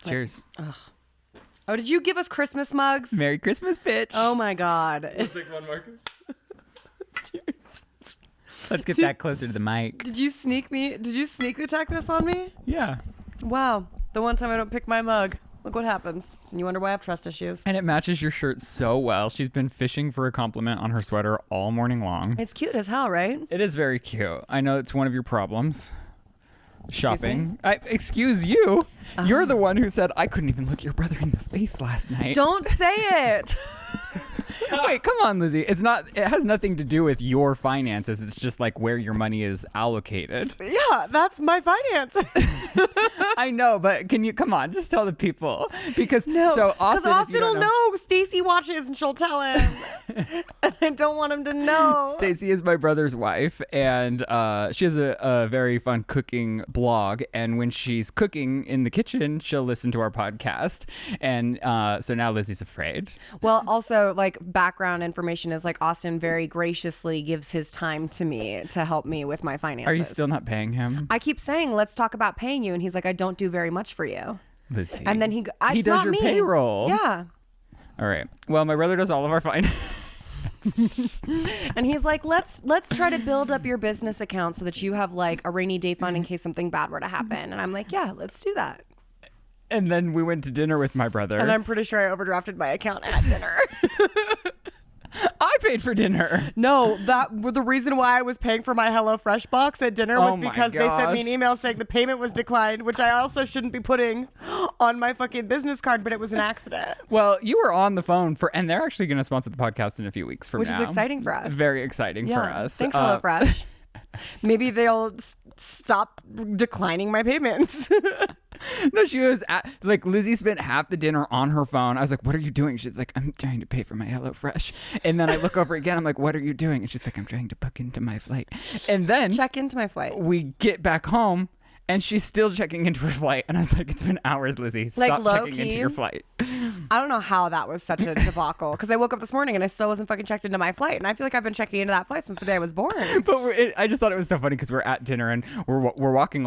Cheers. Oh, did you give us Christmas mugs? Merry Christmas, bitch. Oh my God. We'll take one more. Cheers. Let's get that closer to the mic. Did you sneak attack this on me? Yeah. Wow. The one time I don't pick my mug. Look what happens. And you wonder why I have trust issues. And it matches your shirt so well. She's been fishing for a compliment on her sweater all morning long. It's cute as hell, right? It is very cute. I know it's one of your problems. Shopping. me? Excuse you. You're the one who said I couldn't even look your brother in the face last night. Don't say it. Wait, come on, Lizzie. It has nothing to do with your finances. It's just like where your money is allocated. Yeah, that's my finances. I know, but come on, just tell the people. Because Austin Austin will know. Stacy watches and she'll tell him. And I don't want him to know. Stacy is my brother's wife, and she has a very fun cooking blog. And when she's cooking in the kitchen, she'll listen to our podcast. And so now Lizzie's afraid. Well, also, like, background information is like Austin very graciously gives his time to me to help me with my finances. Are you still not paying him? I keep saying, let's talk about paying you. And he's like, I don't do very much for you. Lizzie. And then he does not your me. payroll. Yeah. All right. Well, my brother does all of our finance. And he's like, let's try to build up your business account so that you have like a rainy day fund in case something bad were to happen. And I'm like, yeah, let's do that. And then we went to dinner with my brother. And I'm pretty sure I overdrafted my account at dinner. I paid for dinner. No, the reason why I was paying for my HelloFresh box at dinner was because they sent me an email saying the payment was declined, which I also shouldn't be putting on my fucking business card, but it was an accident. Well, you were on the phone and they're actually going to sponsor the podcast in a few weeks from now. Which is exciting for us. Very exciting for us. Thanks, HelloFresh. Maybe they'll stop declining my payments. No, she was Lizzie spent half the dinner on her phone. I was like, what are you doing? She's like, I'm trying to pay for my HelloFresh. And then I look over again. I'm like, what are you doing? And she's like, I'm trying to book into my flight. And then check into my flight. We get back home and she's still checking into her flight. And I was like, it's been hours, Lizzie. Stop checking into your flight. I don't know how that was such a debacle because I woke up this morning and I still wasn't fucking checked into my flight. And I feel like I've been checking into that flight since the day I was born. But I just thought it was so funny because we're at dinner and we're running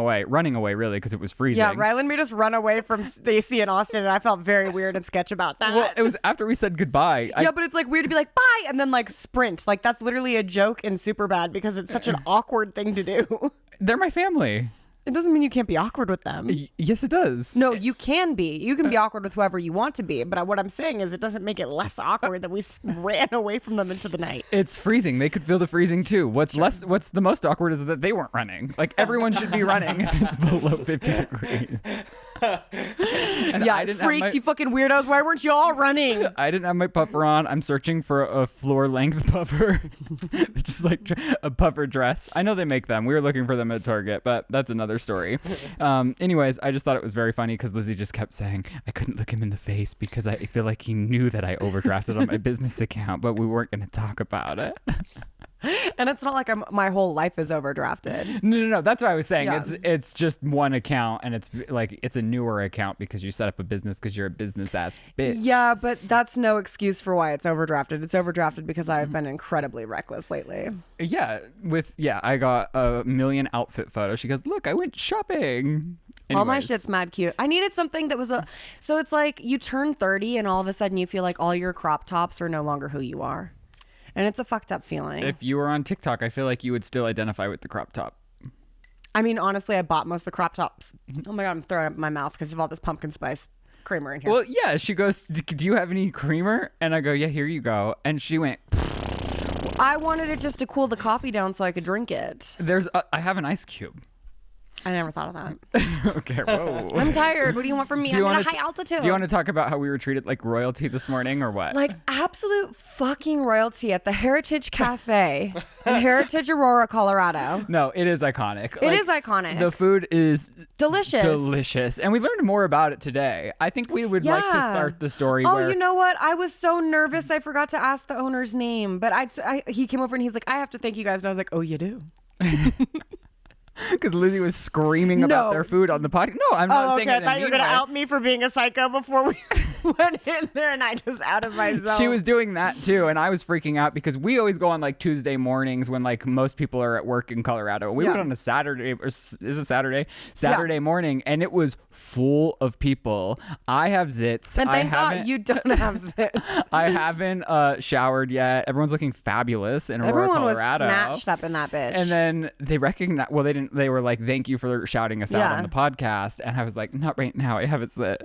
away really because it was freezing. Yeah, Rylan made us run away from Stacy and Austin and I felt very weird and sketch about that. Well, it was after we said goodbye. Yeah, but it's like weird to be like, bye, and then like sprint. Like that's literally a joke in Superbad because it's such an awkward thing to do. They're my family. It doesn't mean you can't be awkward with them. Yes, it does. No, you can be. You can be awkward with whoever you want to be. But what I'm saying is it doesn't make it less awkward that we ran away from them into the night. It's freezing. They could feel the freezing too. What's the most awkward is that they weren't running. Like everyone should be running if it's below 50 degrees. Yeah, freaks, you fucking weirdos. Why weren't you all running? I didn't have my puffer on. I'm searching for a floor length puffer. Just like a puffer dress. I know they make them. We were looking for them at Target, but that's another story. Anyways, I just thought it was very funny because Lizzie just kept saying I couldn't look him in the face because I feel like he knew that I overdrafted on my business account, but we weren't going to talk about it. And it's not like my whole life is overdrafted. No. That's what I was saying. Yeah. It's just one account, and it's a newer account because you set up a business because you're a business ass bitch. Yeah, but that's no excuse for why it's overdrafted. It's overdrafted because I've been incredibly reckless lately. Yeah, I got a million outfit photos. She goes, "Look, I went shopping." Anyways. All my shit's mad cute. I needed something that was so it's like you turn 30 and all of a sudden you feel like all your crop tops are no longer who you are. And it's a fucked up feeling. If you were on TikTok, I feel like you would still identify with the crop top. I mean, honestly, I bought most of the crop tops. Oh my God, I'm throwing up in my mouth because of all this pumpkin spice creamer in here. Well, yeah, she goes, do you have any creamer? And I go, yeah, here you go. And she went, I wanted it just to cool the coffee down so I could drink it. I have an ice cube. I never thought of that. Okay, whoa. I'm tired. What do you want from me? I'm at a high altitude. Do you want to talk about how we were treated like royalty this morning or what? Like absolute fucking royalty at the Heritage Cafe in Heritage Aurora, Colorado. No, it is iconic. It is iconic. The food is delicious. And we learned more about it today. I think we would like to start the story you know what? I was so nervous I forgot to ask the owner's name. But he came over and he's like, I have to thank you guys. And I was like, oh, you do? Because Lizzie was screaming about their food on the podcast. No, I'm not saying okay. it. I thought you were going to out me for being a psycho before we... went in there and I just out of my zone. She was doing that too, and I was freaking out because we always go on like Tuesday mornings when like most people are at work in Colorado. We went on a Saturday, or is it Saturday morning, and it was full of people. I have zits. And thank God you don't have zits. I haven't showered yet. Everyone's looking fabulous in Aurora, Everyone Colorado. was snatched up in that bitch. And then they recognized, well, they didn't, they were like, thank you for shouting us out on the podcast. And I was like, not right now. I haven't zit.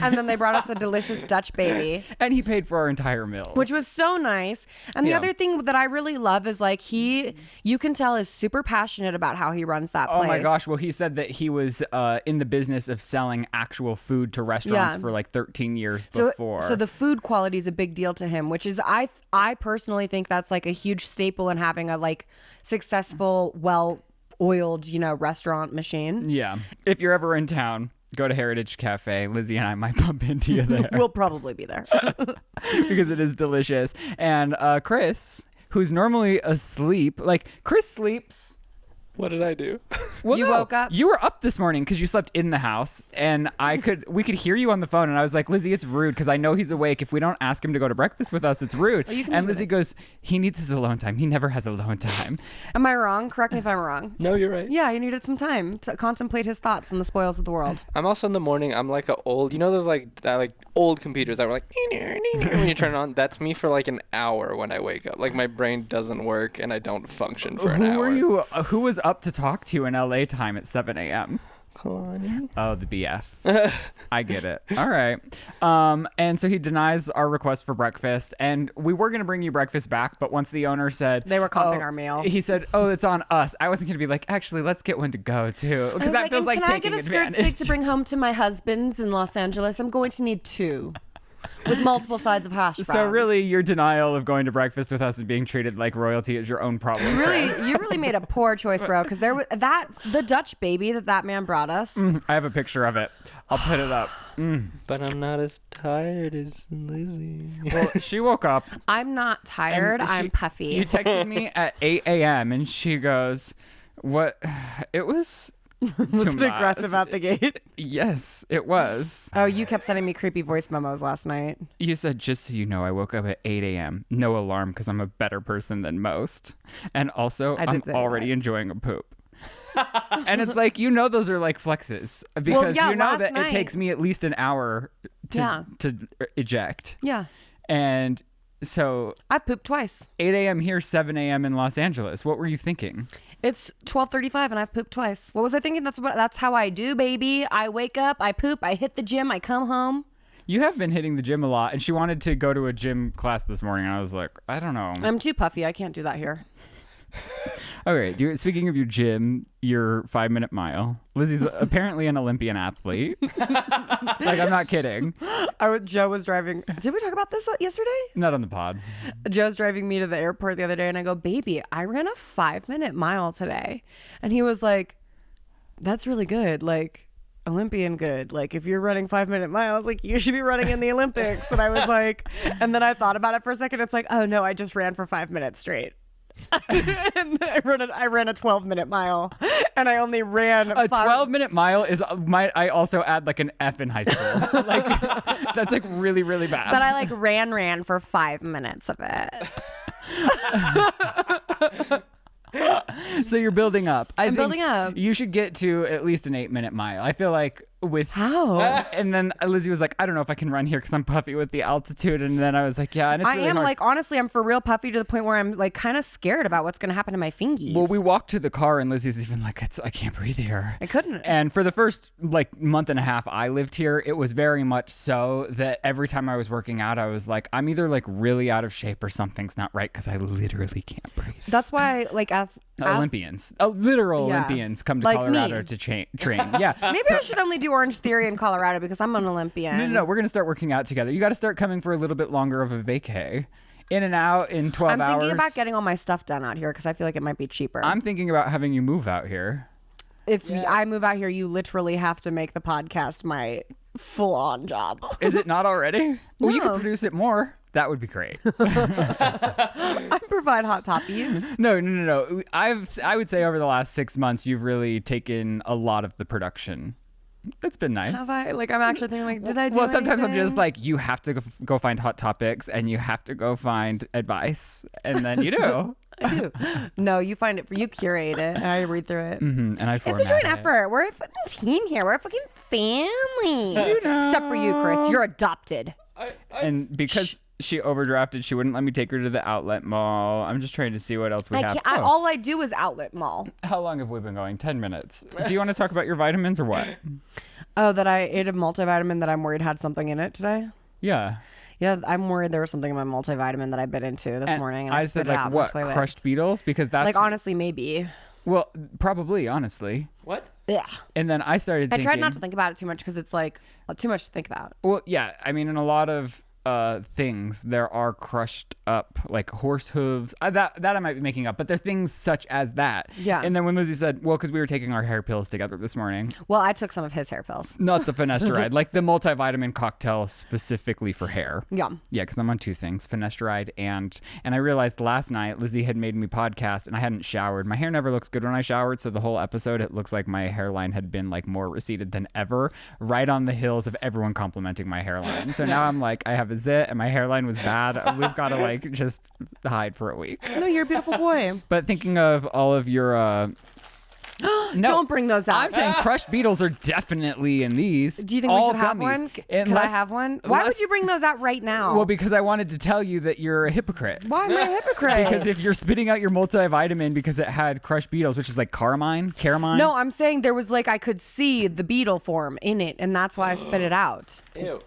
And then they brought us the delicious Dutch baby. And he paid for our entire meal. Which was so nice. And the other thing that I really love is like you can tell is super passionate about how he runs that place. Oh my gosh. Well, he said that he was in the business of selling actual food to restaurants for like 13 years before. So the food quality is a big deal to him, which is I personally think that's like a huge staple in having a like successful, well-oiled, restaurant machine. Yeah. If you're ever in town, go to Heritage Cafe. Lizzie and I might bump into you there. We'll probably be there. Because it is delicious. And Chris, who's normally asleep, like Chris sleeps. What did I do? Well, you woke up? You were up this morning because you slept in the house, and we could hear you on the phone, and I was like, Lizzie, it's rude because I know he's awake. If we don't ask him to go to breakfast with us, it's rude. And Lizzie goes, he needs his alone time. He never has alone time. Am I wrong? Correct me if I'm wrong. No, you're right. Yeah, he needed some time to contemplate his thoughts and the spoils of the world. I'm also in the morning. I'm like those like old computers that were like when you turn it on. That's me for like an hour when I wake up. Like my brain doesn't work and I don't function for an hour. Who was up to talk to you in LA time at 7 a.m.? Kalani. Oh, the BF. I get it. All right. And so he denies our request for breakfast, and we were going to bring you breakfast back, but once the owner said they were comping our meal, he said, oh, it's on us. I wasn't going to be like, actually, let's get one to go too, because that feels like taking advantage. Can I get a skirt steak to bring home to my husband's in Los Angeles? I'm going to need 2. With multiple sides of hash browns. So really, your denial of going to breakfast with us and being treated like royalty is your own problem. You really made a poor choice, bro. Because there was the Dutch baby that man brought us. I have a picture of it. I'll put it up. But I'm not as tired as Lizzie. Well, she woke up. I'm not tired. I'm puffy. You texted me at 8 a.m. and she goes, "What? It was." Was it aggressive out the gate? Yes, it was. Oh, you kept sending me creepy voice memos last night. You said, just so you know, I woke up at 8 a.m. No alarm because I'm a better person than most. And also, I'm already enjoying a poop. And it's like, those are like flexes. Because that it takes me at least an hour to eject. Yeah. And so... I pooped twice. 8 a.m. here, 7 a.m. in Los Angeles. What were you thinking? It's 12:35 and I've pooped twice. What was I thinking? That's how I do, baby. I wake up, I poop, I hit the gym, I come home. You have been hitting the gym a lot, and she wanted to go to a gym class this morning. And I was like, I don't know. I'm too puffy. I can't do that here. Okay, speaking of your gym, your 5-minute mile. Lizzie's apparently an Olympian athlete. Like, I'm not kidding. Joe was driving. Did we talk about this yesterday? Not on the pod. Joe's driving me to the airport the other day, and I go, baby, I ran a 5-minute mile today. And he was like, that's really good. Like, Olympian good. Like, if you're running 5-minute miles, like, you should be running in the Olympics. And I was like, and then I thought about it for a second. It's like, oh no, I just ran for 5 minutes straight. And I ran a 12-minute mile, and I only ran a 12-minute mile is I also add like an F in high school. Like, that's like really, really bad. But I like ran for 5 minutes of it. So you're building up. I'm building up. You should get to at least an 8-minute mile. I feel like with how. And then Lizzie was like, I don't know if I can run here because I'm puffy with the altitude. And then I was like, yeah. And it's I really am hard. like, honestly, I'm for real puffy to the point where I'm like kind of scared about what's going to happen to my fingies. Well, we walked to the car and Lizzie's even like, I can't breathe here. I couldn't. And for the first like month and a half I lived here, it was very much so that every time I was working out, I was like, I'm either like really out of shape or something's not right because I literally can't breathe. That's why like Olympians, literal Olympians come to like Colorado to train. Yeah. Maybe I should only do Orange Theory in Colorado because I'm an Olympian. No, we're going to start working out together. You got to start coming for a little bit longer of a vacay. In and out in 12 hours. I'm thinking about getting all my stuff done out here because I feel like it might be cheaper. I'm thinking about having you move out here. If I move out here, you literally have to make the podcast my full-on job. Is it not already? No. Well, you could produce it more. That would be great. I provide hot toppies. No. I would say over the last 6 months, you've really taken a lot of the production. It's been nice. Have I? Like, I'm actually thinking, like, did I do Well, sometimes I'm anything? just like, you have to go find hot topics and you have to go find advice. And then you do. I do. No, you find it, you curate it, and I read through it. And I It's format a joint it. effort. We're a fucking team here. We're a fucking family. Except for you, Chris. You're adopted. And because she overdrafted, she wouldn't let me take her to the outlet mall. I'm just trying to see what else we have. All I do is outlet mall. How long have we been going? 10 minutes. Do you want to talk about your vitamins or what? Oh, that I ate a multivitamin that I'm worried had something in it today? Yeah. Yeah, I'm worried there was something in my multivitamin that I bit into this morning. And I said, spit it out like, in the what? toilet. Crushed beetles? Because that's... Like, honestly, maybe. Well, probably, honestly. What? Yeah. And then I started thinking... I tried not to think about it too much because it's, like, too much to think about. Well, yeah. I mean, in a lot of things, there are crushed up, like, horse hooves. That I might be making up, but there are things such as that. Yeah. And then when Lizzie said, well, because we were taking our hair pills together this morning. Well, I took some of his hair pills. Not the finasteride, like the multivitamin cocktail specifically for hair. Yeah. Yeah, because I'm on two things, finasteride and I realized last night Lizzie had made me podcast and I hadn't showered. My hair never looks good when I showered, so the whole episode it looks like my hairline had been like more receded than ever, right on the heels of everyone complimenting my hairline. So now I'm like, I have a zit and my hairline was bad. We've got to like just hide for a week. No, you're a beautiful boy. But thinking of all of your no, Don't bring those out. I'm saying crushed beetles are definitely in these. Do you think we All should have gummies. one? Could I Unless- have one? Why would unless- you bring those out right now? Well, because I wanted to tell you that you're a hypocrite. Why am I a hypocrite? Because if you're spitting out your multivitamin because it had crushed beetles, which is like caramine. No, I'm saying there was like I could see the beetle form in it, and that's why I spit it out. Ew.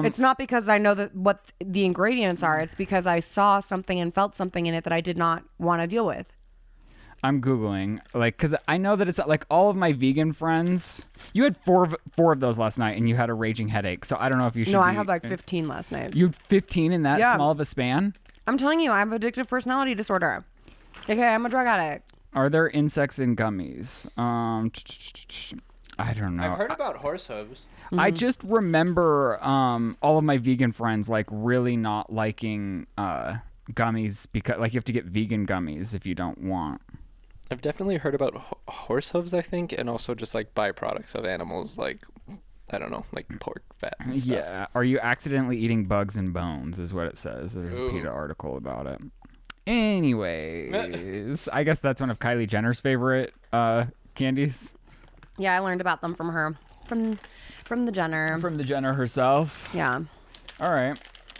It's not because I know that what the ingredients are. It's because I saw something and felt something in it that I did not want to deal with. I'm Googling, like, because I know that it's like all of my vegan friends. You had four of those last night, and you had a raging headache. So I don't know if you should. No, I had like 15 last night. You had 15 in that Yeah. small of a span? I'm telling you, I have addictive personality disorder. Okay, I'm a drug addict. Are there insects in gummies? I don't know. I've heard about horse hooves. I just remember all of my vegan friends like really not liking gummies because like you have to get vegan gummies if you don't want. I've definitely heard about horse hooves, I think, and also just like byproducts of animals, like I don't know, like pork fat. And stuff. Yeah. Are you accidentally eating bugs and bones? Is what it says. There's a Ooh. PETA article about it. Anyways, I guess that's one of Kylie Jenner's favorite candies. Yeah, I learned about them from her, from the Jenner. From the Jenner herself. Yeah. All right.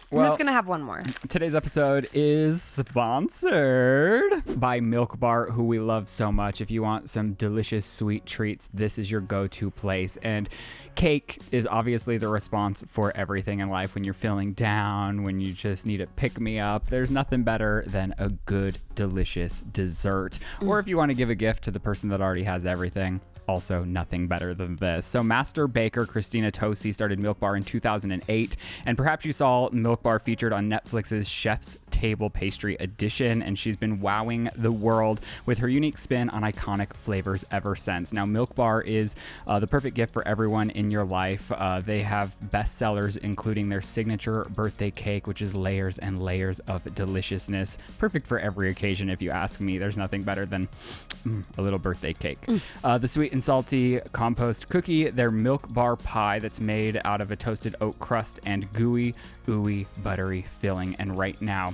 I'm Well, just gonna have one more. today's episode is sponsored by Milk Bar, who we love so much. If you want some delicious sweet treats, this is your go-to place. And cake is obviously the response for everything in life. When you're feeling down, when you just need a pick-me-up, there's nothing better than a good, delicious dessert. Or if you want to give a gift to the person that already has everything, also nothing better than this. So master baker Christina Tosi started Milk Bar in 2008, and perhaps you saw Milk Bar featured on Netflix's Chef's Table Pastry Edition, and she's been wowing the world with her unique spin on iconic flavors ever since. Now, Milk Bar is the perfect gift for everyone in your life. They have bestsellers, including their signature birthday cake, which is layers and layers of deliciousness. Perfect for every occasion, if you ask me. There's nothing better than a little birthday cake. The sweet and salty compost cookie, their Milk Bar pie that's made out of a toasted oat crust and gooey, ooey, buttery filling. And right now,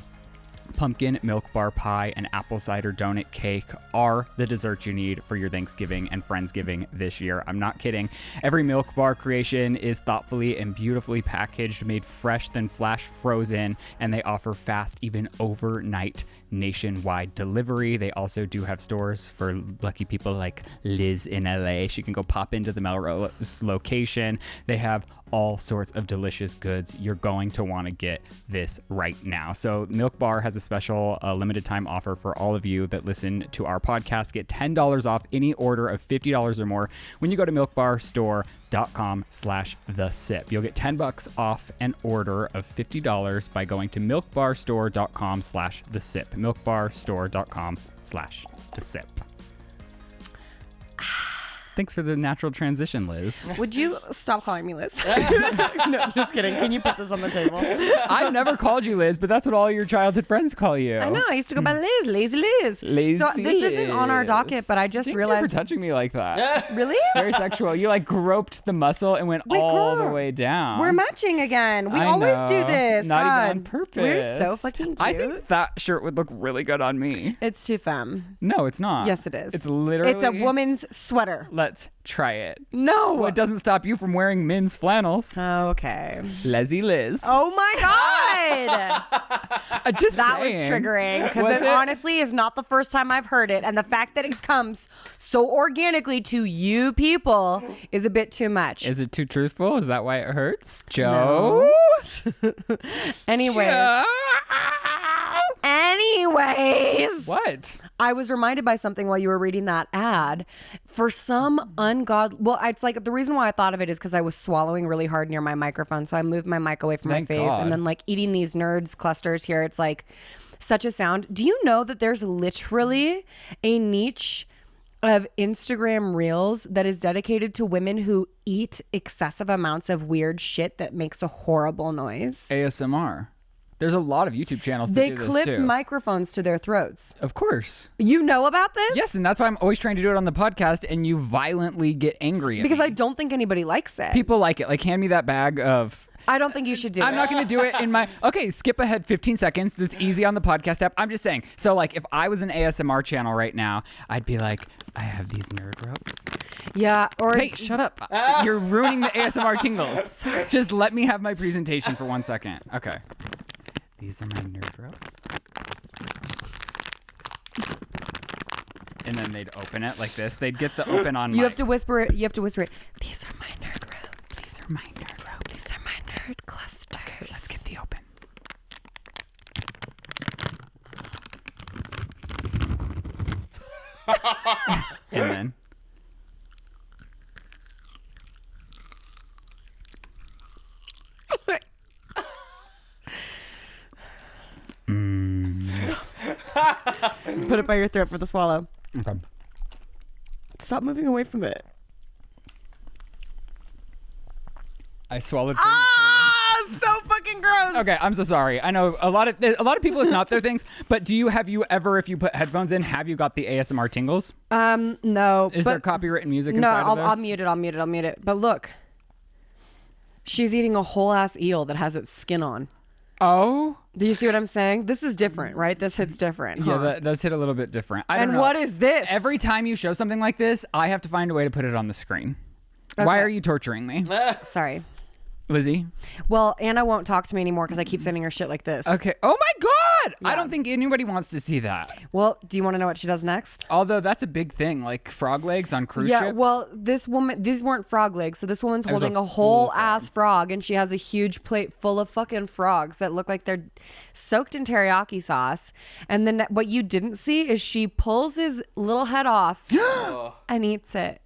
pumpkin milk bar pie and apple cider donut cake are the desserts you need for your Thanksgiving and Friendsgiving this year. I'm not kidding. Every Milk Bar creation is thoughtfully and beautifully packaged, made fresh, then flash frozen, and they offer fast, even overnight nationwide delivery. They also do have stores for lucky people like Liz in LA. She can go pop into the Melrose location. They have all sorts of delicious goods. You're going to want to get this right now. So Milk Bar has a special limited time offer for all of you that listen to our podcast. Get $10 off any order of $50 or more when you go to milkbarstore.com/thesip. You'll get $10 off an order of $50 by going to milkbarstore.com/thesip. milkbarstore.com/thesip. Thanks for the natural transition, Liz. Would you stop calling me Liz? No, just kidding. Can you put this on the table? I've never called you Liz, but that's what all your childhood friends call you. I know. I used to go by Liz, Lazy Liz. Lazy so this isn't on our docket, but I just Thank realized. you for touching me like that. Really? Very sexual. You like groped the muscle and went Wait, all the girl. way down. We're matching again. We I always know. do this. Not God. even on purpose. We're so fucking cute. I think that shirt would look really good on me. It's too femme. No, it's not. Yes, it is. It's literally. It's a woman's sweater. Let's try it. No. Well, it doesn't stop you from wearing men's flannels. Okay. Leslie Liz. Oh my God. Just That was saying. triggering because Was it it? honestly is not the first time I've heard it. And the fact that it comes so organically to you people is a bit too much. Is it too truthful? Is that why it hurts? Joe? Anyways. Joe? Anyways. What? I was reminded by something while you were reading that ad. For some ungodly, well, it's like the reason why I thought of it is because I was swallowing really hard near my microphone, so I moved my mic away from Thank my face, God. and then like eating these nerds clusters here, it's like such a sound. Do you know that there's literally a niche of Instagram Reels that is dedicated to women who eat excessive amounts of weird shit that makes a horrible noise? ASMR. There's a lot of YouTube channels that They do this clip too. microphones to their throats. Of course. You know about this? Yes, and that's why I'm always trying to do it on the podcast, and you violently get angry at Because me. I don't think anybody likes it. People like it. Like, hand me that bag of... I don't think you should do it. I'm not going to do it in my... Okay, skip ahead 15 seconds. That's easy on the podcast app. I'm just saying. So, like, if I was an ASMR channel right now, I'd be like, I have these nerd ropes. Yeah, or Hey, shut up. You're ruining the ASMR tingles. Just let me have my presentation for 1 second. Okay. These are my nerd ropes. And then they'd open it like this. They'd get the open on you mic. have to whisper it. You have to whisper it. These are my nerd ropes. These are my nerd ropes. These are my nerd clusters. Let's get the open. And then... Put it by your throat for the swallow. Okay. Stop moving away from it. I swallowed. Ah, so fucking gross. Okay, I'm so sorry. I know a lot of people. It's not their things. But have you ever, if you put headphones in, have you got the ASMR tingles? No. Is there copywritten music No, inside of this? I'll mute it. I'll mute it. I'll mute it. But look, she's eating a whole ass eel that has its skin on. Oh, Do you see what I'm saying? This is different, right? This hits different. yeah, huh? that does hit a little bit different. I don't And know. what is this? Every time you show something like this, I have to find a way to put it on the screen. Why Okay. are you torturing me, Sorry. Lizzie? Well, Anna won't talk to me anymore because I keep sending her shit like this. Okay. Oh my God! I Yeah. don't think anybody wants to see that. Well, do you want to know what she does next? Although that's a big thing, like frog legs on cruise Yeah, ships. well, this woman, these weren't frog legs. So this woman's It was holding a a whole full ass frog and she has a huge plate full of fucking frogs that look like they're soaked in teriyaki sauce. And then what you didn't see is she pulls his little head off and eats it.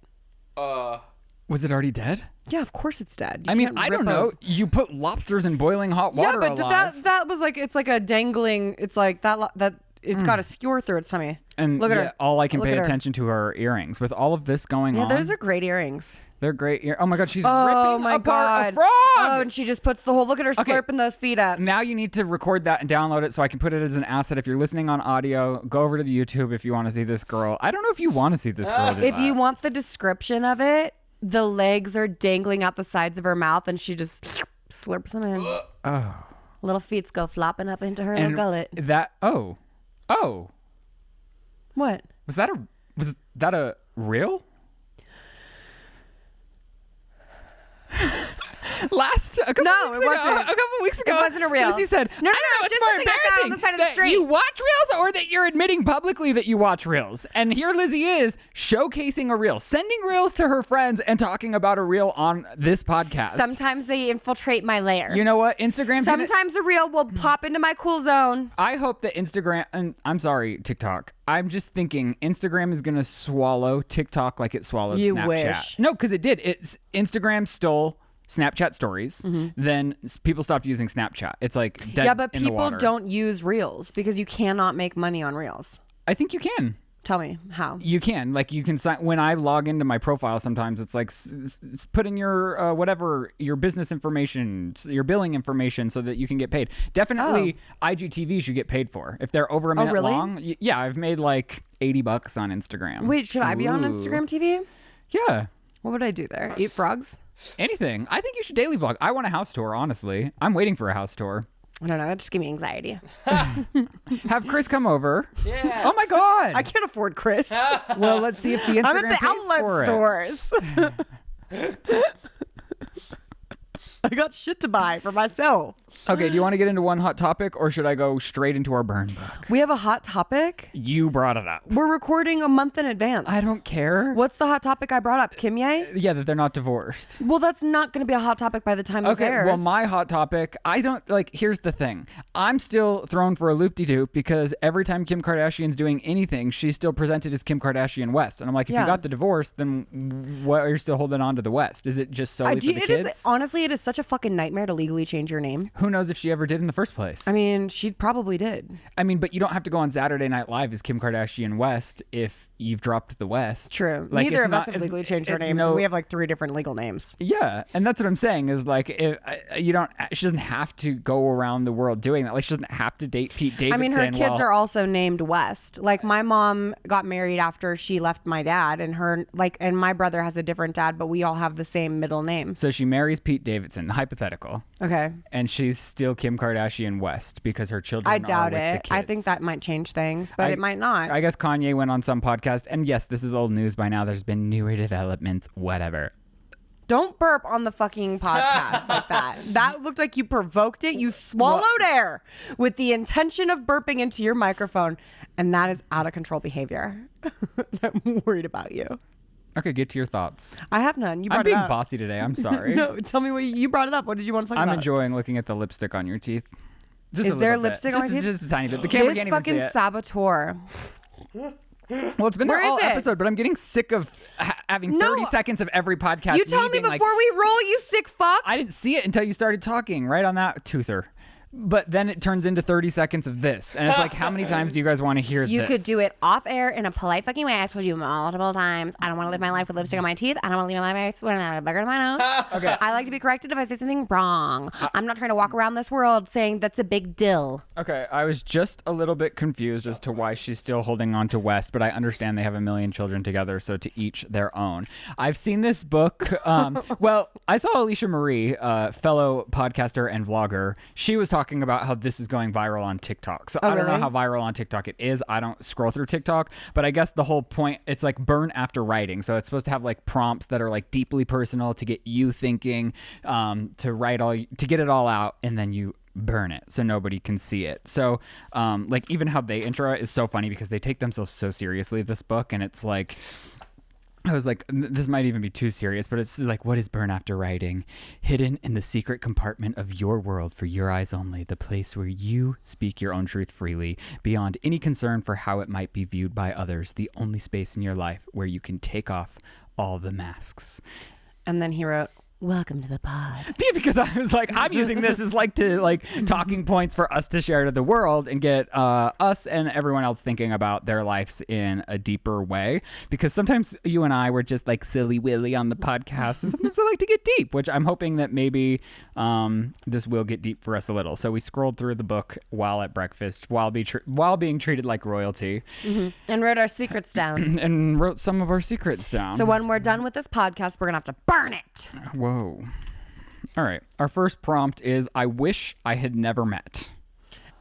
Was it already dead? Yeah, of course it's dead. You I mean, can't I rip don't a- know. You put lobsters in boiling hot Yeah, water but alive. that was like, it's like a dangling, it's like that it's got a skewer through its tummy. And Look at yeah, her. all I can Look pay at her. attention to are earrings. With all of this going Yeah, on, those are great earrings. they're great. Oh my God, she's Oh ripping my apart God. a frog. Oh, and she just puts the whole, look at her Okay. slurping those feet up. Now you need to record that and download it so I can put it as an asset. If you're listening on audio, go over to the YouTube if you want to see this girl. I don't know if you want to see this girl do If that. you want the description of it, the legs are dangling out the sides of her mouth and she just slurps them in. Oh. Little feet go flopping up into her And little gullet. that, oh. What? Was that a real? A couple weeks ago, It wasn't a reel. Lizzie said, No, I don't know, it's it's just more something I found on embarrassing the side of the that street." you watch reels or that you're admitting publicly that you watch reels. And here Lizzie is showcasing a reel, sending reels to her friends and talking about a reel on this podcast. Sometimes they infiltrate my lair. You know what? Instagram's gonna- Sometimes a reel will pop into my cool zone. I hope that Instagram, and I'm sorry, TikTok. I'm just thinking Instagram is going to swallow TikTok like it swallowed You Snapchat. wish. No, because it did. Instagram stole Snapchat stories. Then people stopped using Snapchat. It's like dead Yeah, but in the people water. don't use reels because you cannot make money on reels. I think you can. Tell me how. You can sign when I log into my profile. Sometimes it's like put in your whatever your business information, your billing information, so that you can get paid. Definitely, IGTVs you get paid for if they're over a minute really? long. Yeah, I've made like $80 on Instagram. Wait, should I be on Instagram TV? Yeah. What would I do there? Eat frogs? Anything. I think you should daily vlog. I want a house tour. Honestly, I'm waiting for a house tour. I don't know. That just gave me anxiety. Have Chris come over. Yeah. Oh my God. I can't afford Chris. Well, let's see if the Instagram I'm at the pays for outlet stores. I got shit to buy for myself. Okay, do you want to get into one hot topic, or should I go straight into our burn book? We have a hot topic. You brought it up. We're recording a month in advance. I don't care. What's the hot topic I brought up? Kimye? Yeah, that they're not divorced. Well, that's not going to be a hot topic by the time this airs. Well, my hot topic, I don't like. Here's the thing: I'm still thrown for a loop-de-doop because every time Kim Kardashian's doing anything, she's still presented as Kim Kardashian West, and I'm like, if you got the divorce, then what are you still holding on to the West? Is it just solely for the kids? Honestly, it is such a fucking nightmare to legally change your name. Who knows if she ever did in the first place? I mean, she probably did. I mean, but you don't have to go on Saturday Night Live as Kim Kardashian West if you've dropped the West. True. Like, Neither of us have legally changed our names. We have like 3 different legal names. Yeah, and that's what I'm saying is like, she doesn't have to go around the world doing that. Like, she doesn't have to date Pete Davidson. I mean, her kids are also named West. Like, my mom got married after she left my dad, and and my brother has a different dad, but we all have the same middle name. So she marries Pete Davidson, hypothetical. Okay. And she's still Kim Kardashian West because her children I doubt are with it. the kids. I think that might change things, but it might not. I guess Kanye went on some podcast, and yes, this is old news by now. There's been newer developments, whatever. Don't burp on the fucking podcast like that. That looked like you provoked it. You swallowed air with the intention of burping into your microphone, and that is out of control behavior. I'm worried about you. Okay, get to your thoughts. I have none. You brought I'm being it up. bossy today. I'm sorry. No, tell me what you brought it up. What did you want to talk about? I'm enjoying looking at the lipstick on your teeth. Just Is a there little bit. lipstick on my teeth? Just a tiny bit. The camera This can't even see fucking it. saboteur. Well, it's been there Where all is it? episode, but I'm getting sick of having 30 seconds of every podcast. You told me being before we roll, you sick fuck. I didn't see it until you started talking right on that toother. But then it turns into 30 seconds of this. And it's like, how many times do you guys want to hear this? You could do it off air in a polite fucking way. I've told you multiple times. I don't want to live my life with lipstick on my teeth. I don't want to live my life with a bugger in my nose. Okay. I like to be corrected if I say something wrong. I'm not trying to walk around this world saying that's a big deal. Okay, I was just a little bit confused as to why she's still holding on to West, but I understand they have 1 million children together, so to each their own. I've seen this book. Well, I saw Alicia Marie, fellow podcaster and vlogger. She was talking about how this is going viral on TikTok. So I don't know how viral on TikTok it is. I don't scroll through TikTok, but I guess the whole point, it's like burn after writing. So it's supposed to have like prompts that are like deeply personal to get you thinking, to get it all out, and then you burn it so nobody can see it. So like even how they intro it is so funny because they take themselves so seriously, this book, and it's like, I was like, this might even be too serious, but it's like, what is burn after writing? Hidden in the secret compartment of your world for your eyes only, the place where you speak your own truth freely, beyond any concern for how it might be viewed by others, the only space in your life where you can take off all the masks. And then he wrote, welcome to the pod. Yeah, because I was like, I'm using this as like talking points for us to share to the world and get us and everyone else thinking about their lives in a deeper way. Because sometimes you and I were just like silly willy on the podcast, and sometimes I like to get deep, which I'm hoping that maybe this will get deep for us a little. So we scrolled through the book while at breakfast, while being treated like royalty, And wrote our secrets down. and wrote some of our secrets down. So when we're done with this podcast, we're going to have to burn it. Whoa. All right. Our first prompt is, I wish I had never met.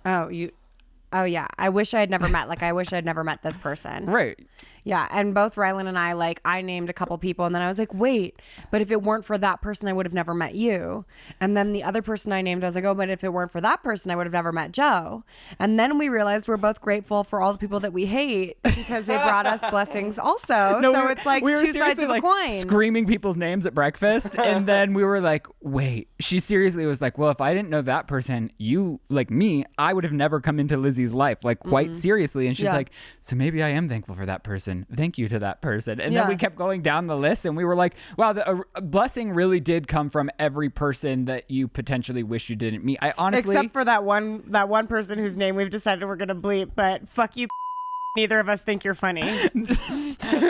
Oh, yeah. I wish I had never met. Like, I wish I'd never met this person. Right. Yeah. And both Rylan and I named a couple people, and then I was like, wait, but if it weren't for that person, I would have never met you. And then the other person I named, I was like, oh, but if it weren't for that person, I would have never met Joe. And then we realized we're both grateful for all the people that we hate because they brought us blessings also. No, so it's like we were two sides of a coin. Screaming people's names at breakfast. And then we were like, wait, she seriously was like, well, if I didn't know that person, you, like me, I would have never come into Lizzie's life, like quite seriously. And she's like, so maybe I am thankful for that person. Thank you to that person. And then we kept going down the list, and we were like, wow, a blessing really did come from every person that you potentially wish you didn't meet. I honestly, except for that one person whose name we've decided we're gonna bleep, but fuck you. neither of us think you're funny.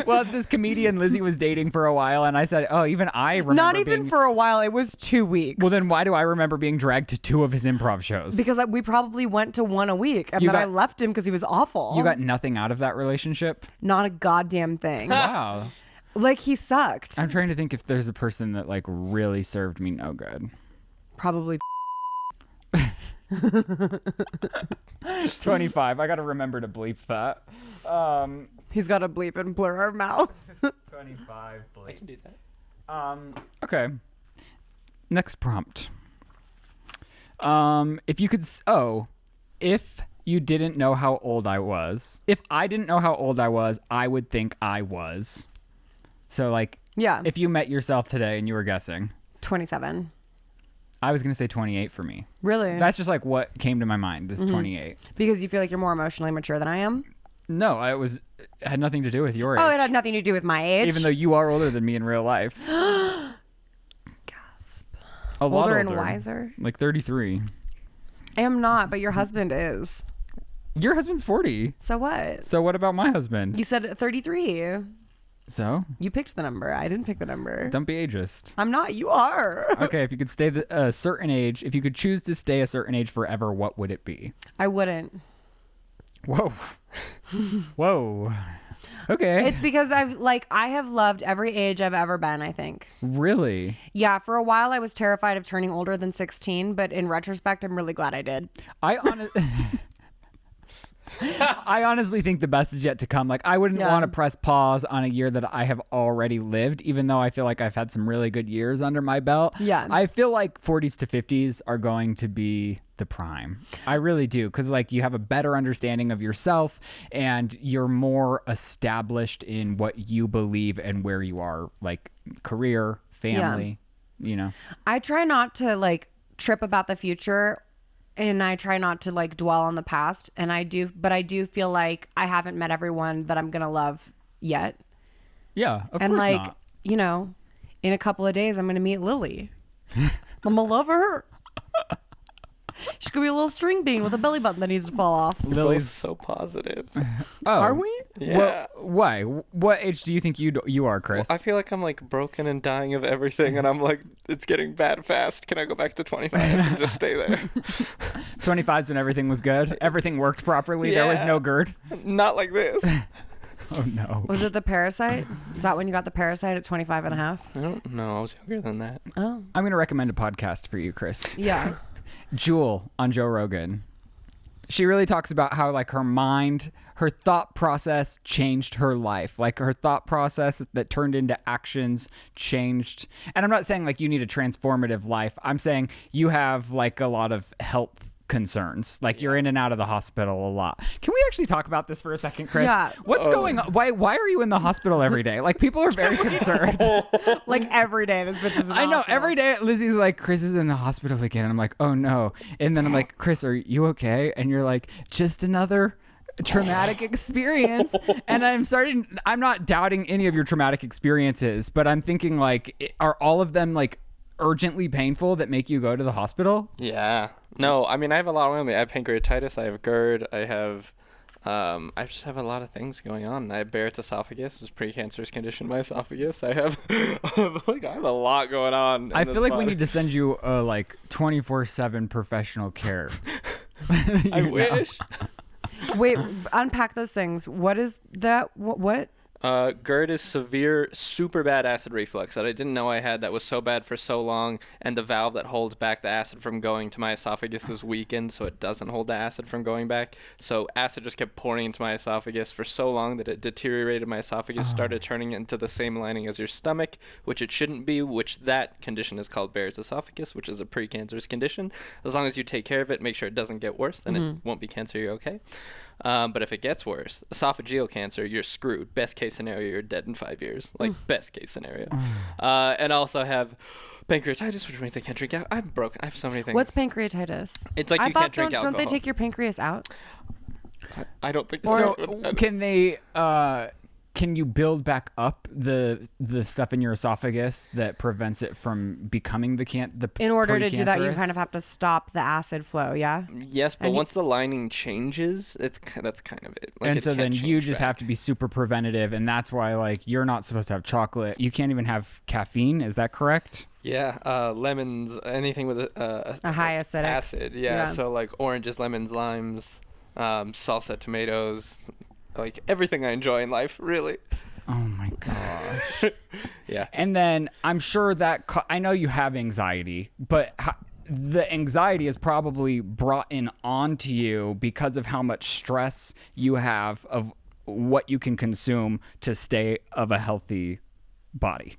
Well, this comedian Lizzie was dating for a while, and I said, "Oh, even I remember." Not even being... for a while. It was 2 weeks. Well, then why do I remember being dragged to 2 of his improv shows? Because we probably went to 1 a week, and You then I got- left him because he was awful. You got nothing out of that relationship? Not a goddamn thing. Wow. Like, he sucked. I'm trying to think if there's a person that like really served me no good. Probably. 25. I got to remember to bleep that. He's got to bleep and blur our mouth. 25 bleep. I can do that. Okay. Next prompt. If you could if you didn't know how old I was. If I didn't know how old I was, I would think I was. So like Yeah. if you met yourself today and you were guessing, 27. I was going to say 28 for me. Really? That's just like what came to my mind is 28. Because you feel like you're more emotionally mature than I am? No, it had nothing to do with your age. Oh, it had nothing to do with my age? Even though you are older than me in real life. Gasp. A lot Older and wiser? Like 33. I am not, but your husband is. Your husband's 40. So what? So what about my husband? You said 33. So? You picked the number. I didn't pick the number. Don't be ageist. I'm not. You are. Okay, if you could stay a certain age, if you could choose to stay a certain age forever, what would it be? I wouldn't. Whoa. Whoa. Okay. It's because I have loved every age I've ever been, I think. Really? Yeah, for a while I was terrified of turning older than 16, but in retrospect, I'm really glad I did. I honestly think the best is yet to come. Like, I wouldn't Yeah. want to press pause on a year that I have already lived, even though I feel like I've had some really good years under my belt. Yeah. I feel like 40s to 50s are going to be the prime. I really do. Because, like, you have a better understanding of yourself and you're more established in what you believe and where you are, like, career, family, you know. I try not to, like, trip about the future, and I try not to like dwell on the past, and I do feel like I haven't met everyone that I'm gonna love yet. Yeah, of And course like, not. you know, in a couple of days I'm gonna meet Lily. I'm gonna love her. She's gonna be a little string bean with a belly button that needs to fall off. Both Lily's so positive. Oh, Are we? Yeah. Why? What age do you think you are, Chris? I feel like I'm like broken and dying of everything, and I'm like, it's getting bad fast. Can I go back to 25 and just stay there? 25's when everything was good. Everything worked properly. There was Yeah. no GERD. Not like this. Oh no. Was it the parasite? Is that when you got the parasite at 25 and a half? I don't know. I was younger than that. Oh. I'm gonna recommend a podcast for you, Chris. Yeah. Jewel on Joe Rogan. She really talks about how like her mind, her thought process changed her life. Like her thought process that turned into actions changed. And I'm not saying like you need a transformative life. I'm saying you have like a lot of health concerns. Like you're in and out of the hospital a lot. Can we actually talk about this for a second, Chris? Yeah. What's going on? Why are you in the hospital every day? Like people are very concerned. Like every day this bitch is in the I know hospital. every day Lizzie's like, Chris is in the hospital again. And I'm like, oh no. And then I'm like, Chris, are you okay? And you're like, just another traumatic experience. And I'm not doubting any of your traumatic experiences, but I'm thinking like, are all of them like urgently painful that make you go to the hospital? Yeah. No, I mean, I have a lot of them. I have pancreatitis. I have GERD. I just have a lot of things going on. I have Barrett's esophagus, which is a precancerous condition in my esophagus. I have a lot going on. I feel like we need to send you a like 24/7 professional care. I wish. Wait, unpack those things. What is that? What? GERD is severe, super bad acid reflux that I didn't know I had, that was so bad for so long, and the valve that holds back the acid from going to my esophagus is weakened, so it doesn't hold the acid from going back. So acid just kept pouring into my esophagus for so long that it deteriorated my esophagus, started turning into the same lining as your stomach, which it shouldn't be, which that condition is called Barrett's esophagus, which is a precancerous condition. As long as you take care of it, make sure it doesn't get worse, then it won't be cancer, you're okay. But if it gets worse, esophageal cancer, you're screwed. Best case scenario, you're dead in 5 years. Like, best case scenario. And also have pancreatitis, which means I can't drink out. I'm broken. I have so many things. What's pancreatitis? It's like I you thought can't drink alcohol. don't they take your pancreas out? I don't think So so. can they can you build back up the stuff in your esophagus that prevents it from becoming the In order to do that, you precancerous? kind of have to stop the acid flow, yeah? Yes, but And once the lining changes, that's kind of it. Like, and it so can't then you change just back. have to be super preventative, and that's why like you're not supposed to have chocolate. You can't even have caffeine. Is that correct? Yeah, lemons, anything with A high acidic. acid. Yeah, Yeah. so like oranges, lemons, limes, salsa, tomatoes, like everything I enjoy in life, really. Oh my gosh. Yeah. And then I'm sure that I know you have anxiety, but the anxiety is probably brought in onto you because of how much stress you have of what you can consume to stay of a healthy body.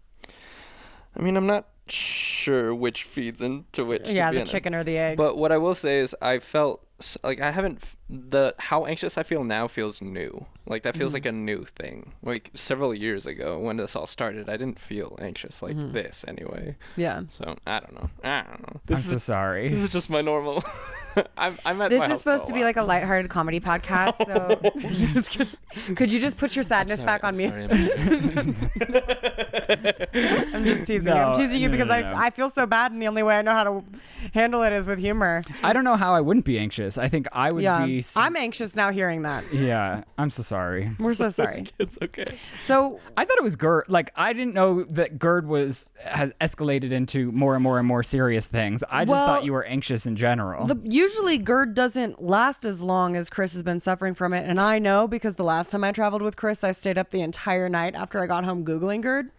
I mean, I'm not sure which feeds into which. to Yeah, be the honest. chicken or the egg. But what I will say is, I felt like I haven't. How anxious I feel now feels new. Like that feels like a new thing. Like several years ago when this all started, I didn't feel anxious like this anyway. Yeah. So I don't know. I'm This so sorry. is just my normal. I'm at This my is house supposed for to a be while. like a lighthearted comedy podcast, so could you just put your sadness back on me? I'm just teasing you. I'm teasing you because no. I feel so bad, and the only way I know how to handle it is with humor. I don't know how I wouldn't be anxious. I think I would Yeah. be. I'm anxious now hearing that. Yeah, I'm so sorry. We're so sorry. It's okay. So I thought it was GERD. Like, I didn't know that GERD has escalated into more and more and more serious things. I just Well, thought you were anxious in general. usually GERD doesn't last as long as Chris has been suffering from it, and I know because the last time I traveled with Chris, I stayed up the entire night after I got home Googling GERD.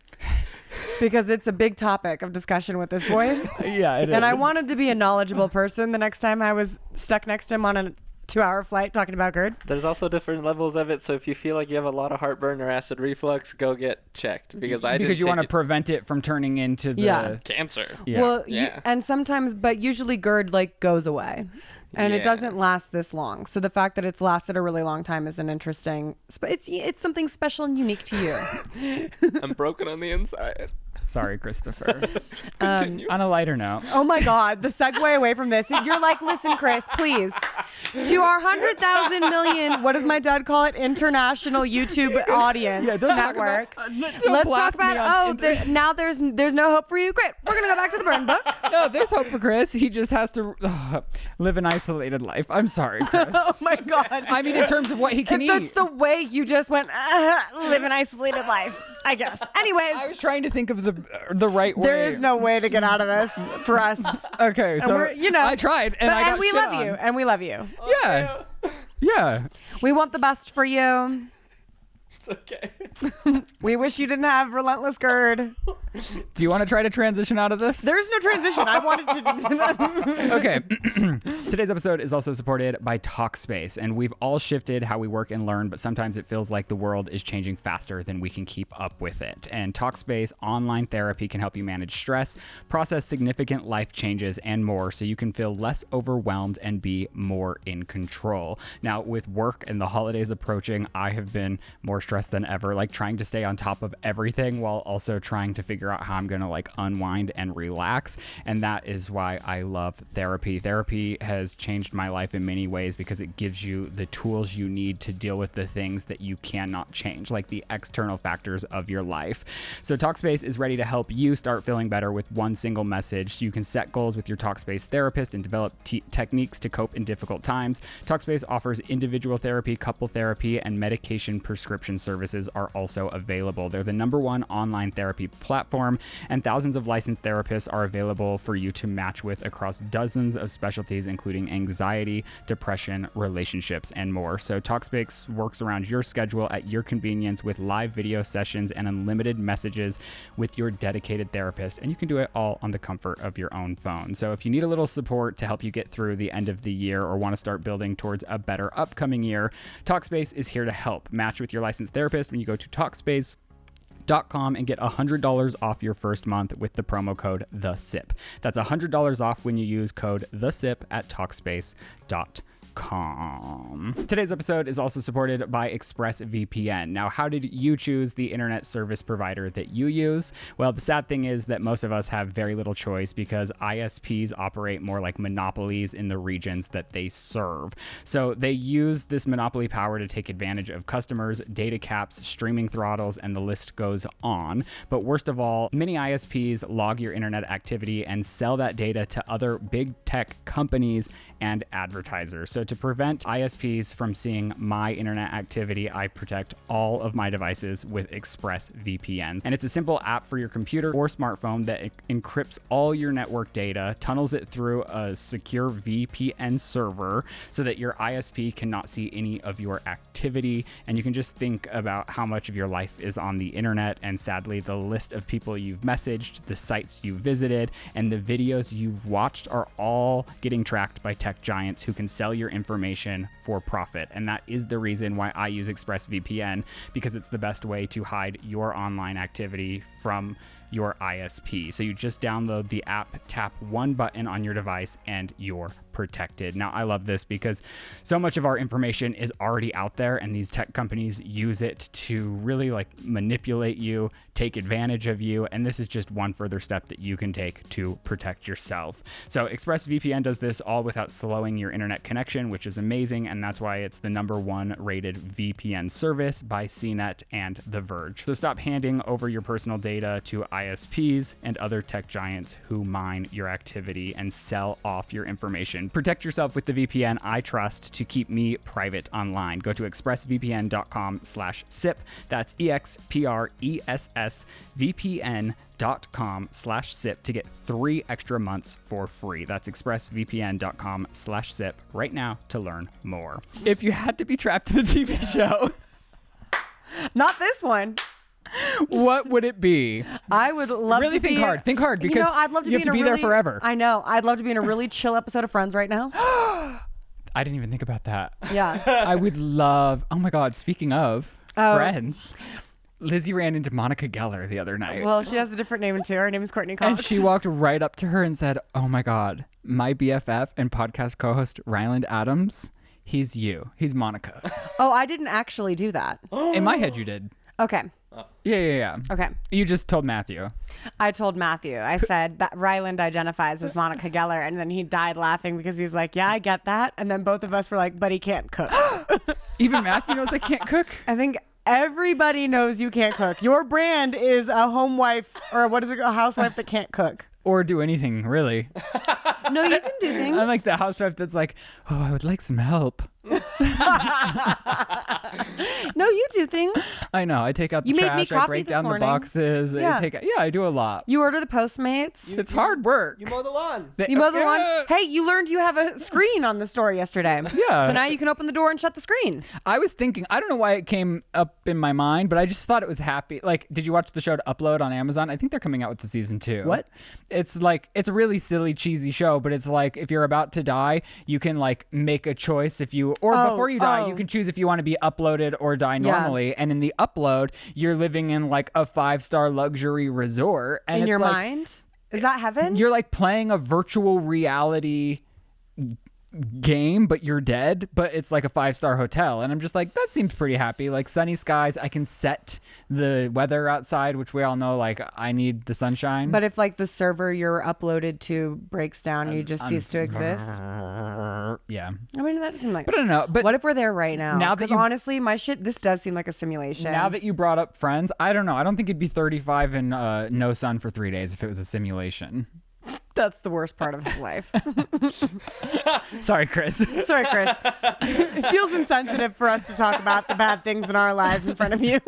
Because it's a big topic of discussion with this boy. Yeah, it is. And I wanted to be a knowledgeable person the next time I was stuck next to him on a 2-hour flight talking about GERD. There's also different levels of it, so if you feel like you have a lot of heartburn or acid reflux, go get checked because because you want to prevent it from turning into the Yeah. cancer. Yeah. Well, Yeah. and sometimes, but usually GERD like goes away. And it Yeah. doesn't last this long. So the fact that it's lasted a really long time is an interesting, it's something special and unique to you. I'm broken on the inside. Sorry, Christopher. Continue. On a lighter note, Oh my God, the segue away from this. You're like, listen, Chris, please. To our 100,000 million, what does my dad call it? International YouTube audience network. Let's talk about, now there's no hope for you. Great. We're going to go back to the burn book. no, there's hope for Chris. He just has to live an isolated life. I'm sorry, Chris. Oh my God. I mean, in terms of what he can If that's eat. the way you just went, live an isolated life, I guess. Anyways. I was trying to think of the right way. There is no way to get out of this for us. Okay, so we're, I tried, and I got we shit love on. you, and we love you. Yeah, yeah. We want the best for you. It's okay. We wish you didn't have relentless GERD. Do you want to try to transition out of this? There's no transition. I wanted to do that. Okay. Today's episode is also supported by Talkspace, and we've all shifted how we work and learn, but sometimes it feels like the world is changing faster than we can keep up with it. And Talkspace online therapy can help you manage stress, process significant life changes, and more, so you can feel less overwhelmed and be more in control. Now, with work and the holidays approaching, I have been more stressed than ever, like trying to stay on top of everything while also trying to figure out how I'm going to like unwind and relax. And that is why I love therapy. Therapy has changed my life in many ways because it gives you the tools you need to deal with the things that you cannot change, like the external factors of your life. So Talkspace is ready to help you start feeling better with one single message. So you can set goals with your Talkspace therapist and develop techniques to cope in difficult times. Talkspace offers individual therapy, couple therapy, and medication prescription services are also available. They're the #1 online therapy platform, and thousands of licensed therapists are available for you to match with across dozens of specialties, including anxiety, depression, relationships, and more. So Talkspace works around your schedule at your convenience with live video sessions and unlimited messages with your dedicated therapist, and you can do it all on the comfort of your own phone. So if you need a little support to help you get through the end of the year or want to start building towards a better upcoming year, Talkspace is here to help. Match with your licensed therapist when you go to Talkspace.com and get $100 off your first month with the promo code THESIP. That's $100 off when you use code THESIP at Talkspace.com. Today's episode is also supported by ExpressVPN. Now, how did you choose the internet service provider that you use? Well, the sad thing is that most of us have very little choice because ISPs operate more like monopolies in the regions that they serve. So they use this monopoly power to take advantage of customers, data caps, streaming throttles, and the list goes on. But worst of all, many ISPs log your internet activity and sell that data to other big tech companies and advertisers. So to prevent ISPs from seeing my internet activity, I protect all of my devices with ExpressVPN. And it's a simple app for your computer or smartphone that encrypts all your network data, tunnels it through a secure VPN server so that your ISP cannot see any of your activity. And you can just think about how much of your life is on the internet. And sadly, the list of people you've messaged, the sites you visited, and the videos you've watched are all getting tracked by tech giants who can sell your information for profit. And that is the reason why I use ExpressVPN, because it's the best way to hide your online activity from your ISP. So you just download the app, tap one button on your device, and you're protected. Now, I love this because so much of our information is already out there, and these tech companies use it to really like manipulate you, take advantage of you, and this is just one further step that you can take to protect yourself. So ExpressVPN does this all without slowing your internet connection, which is amazing, and that's why it's the #1 rated VPN service by CNET and The Verge. So stop handing over your personal data to ISPs and other tech giants who mine your activity and sell off your information. Protect yourself with the VPN I trust to keep me private online. Go to expressvpn.com/sip. That's expressvpn.com/sip to get 3 extra months for free. That's expressvpn.com/sip right now to learn more. If you had to be trapped in a TV show, Not this one. what would it be? I would love Really to think be, hard. Think hard because I'd love to you be have to in a be really, there forever. I know. I'd love to be in a really chill episode of Friends right now. I didn't even think about that. Yeah. I would love, oh my God, speaking of Friends, Lizzie ran into Monica Geller the other night. Well, she has a different name too. Her name is Courtney Cox. And she walked right up to her and said, oh my God, my BFF and podcast co-host Ryland Adams, he's you. He's Monica. Oh, I didn't actually do that. In my head you did. Okay. Yeah. Okay. You just told Matthew. I told Matthew. I said that Ryland identifies as Monica Geller, and then he died laughing because he's like, yeah, I get that. And then both of us were like, but he can't cook. Even Matthew knows I can't cook? I think everybody knows you can't cook. Your brand is a home wife, or what is it, a housewife that can't cook. Or do anything, really. No, you can do things. I'm like the housewife that's like, oh, I would like some help. No, you do things. I know. I take out the You made me trash. I coffee break this down morning. the boxes. Yeah. I do a lot. You order the Postmates. It's hard work. You mow the lawn. You mow the Yeah. lawn. Hey, you learned you have a screen on the store yesterday. Yeah. So now you can open the door and shut the screen. I was thinking, I don't know why it came up in my mind, but I just thought it was happy. Like, did you watch the show To Upload on Amazon? I think they're coming out with the season 2. What? It's like, it's a really silly, cheesy show, but it's like, if you're about to die, you can like make a choice if you, or before you die, you can choose if you want to be uploaded or die normally. And in the upload, you're living in like a 5-star luxury resort. And In it's your like, mind? Is that heaven? you're like playing a virtual reality game, but you're dead, but it's like a 5-star hotel. And I'm just like, that seems pretty happy. Like sunny skies. I can set the weather outside, which we all know, like I need the sunshine. But if like the server you're uploaded to breaks down, you just cease to exist. Yeah. I mean, that doesn't seem like. But I don't know. But What if we're there right now? Now that Because you- honestly, my shit, this does seem like a simulation. now that you brought up Friends, I don't know. I don't think it'd be 35 and no sun for 3 days if it was a simulation. That's the worst part of his life. Sorry, Chris. Sorry, Chris. It feels insensitive for us to talk about the bad things in our lives in front of you.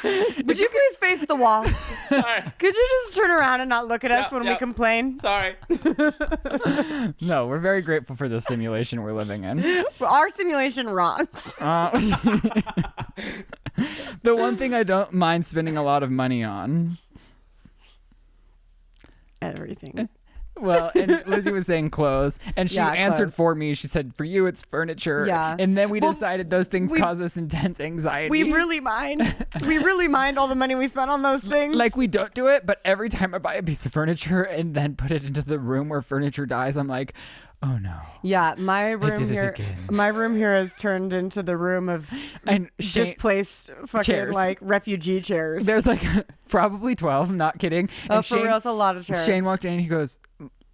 Would you please face the wall? Sorry. Could you just turn around and not look at us Yep, when we yep. complain? Sorry. No, we're very grateful for the simulation we're living in. Our simulation rocks. The one thing I don't mind spending a lot of money on. Everything. Well, and Lizzie was saying clothes, and she answered clothes. for me. She said, "For you, it's furniture." Yeah. And then we Well, decided those things cause us intense anxiety. We really mind. We really mind all the money we spent on those things. Like, we don't do it, but every time I buy a piece of furniture and then put it into the room where furniture dies, I'm like, oh no. Yeah, my room did it here. again. My room here has turned into the room of And displaced fucking chairs. like refugee chairs. There's like probably 12. I'm not kidding. oh, And for real, it's a lot of chairs. Shane walked in and he goes,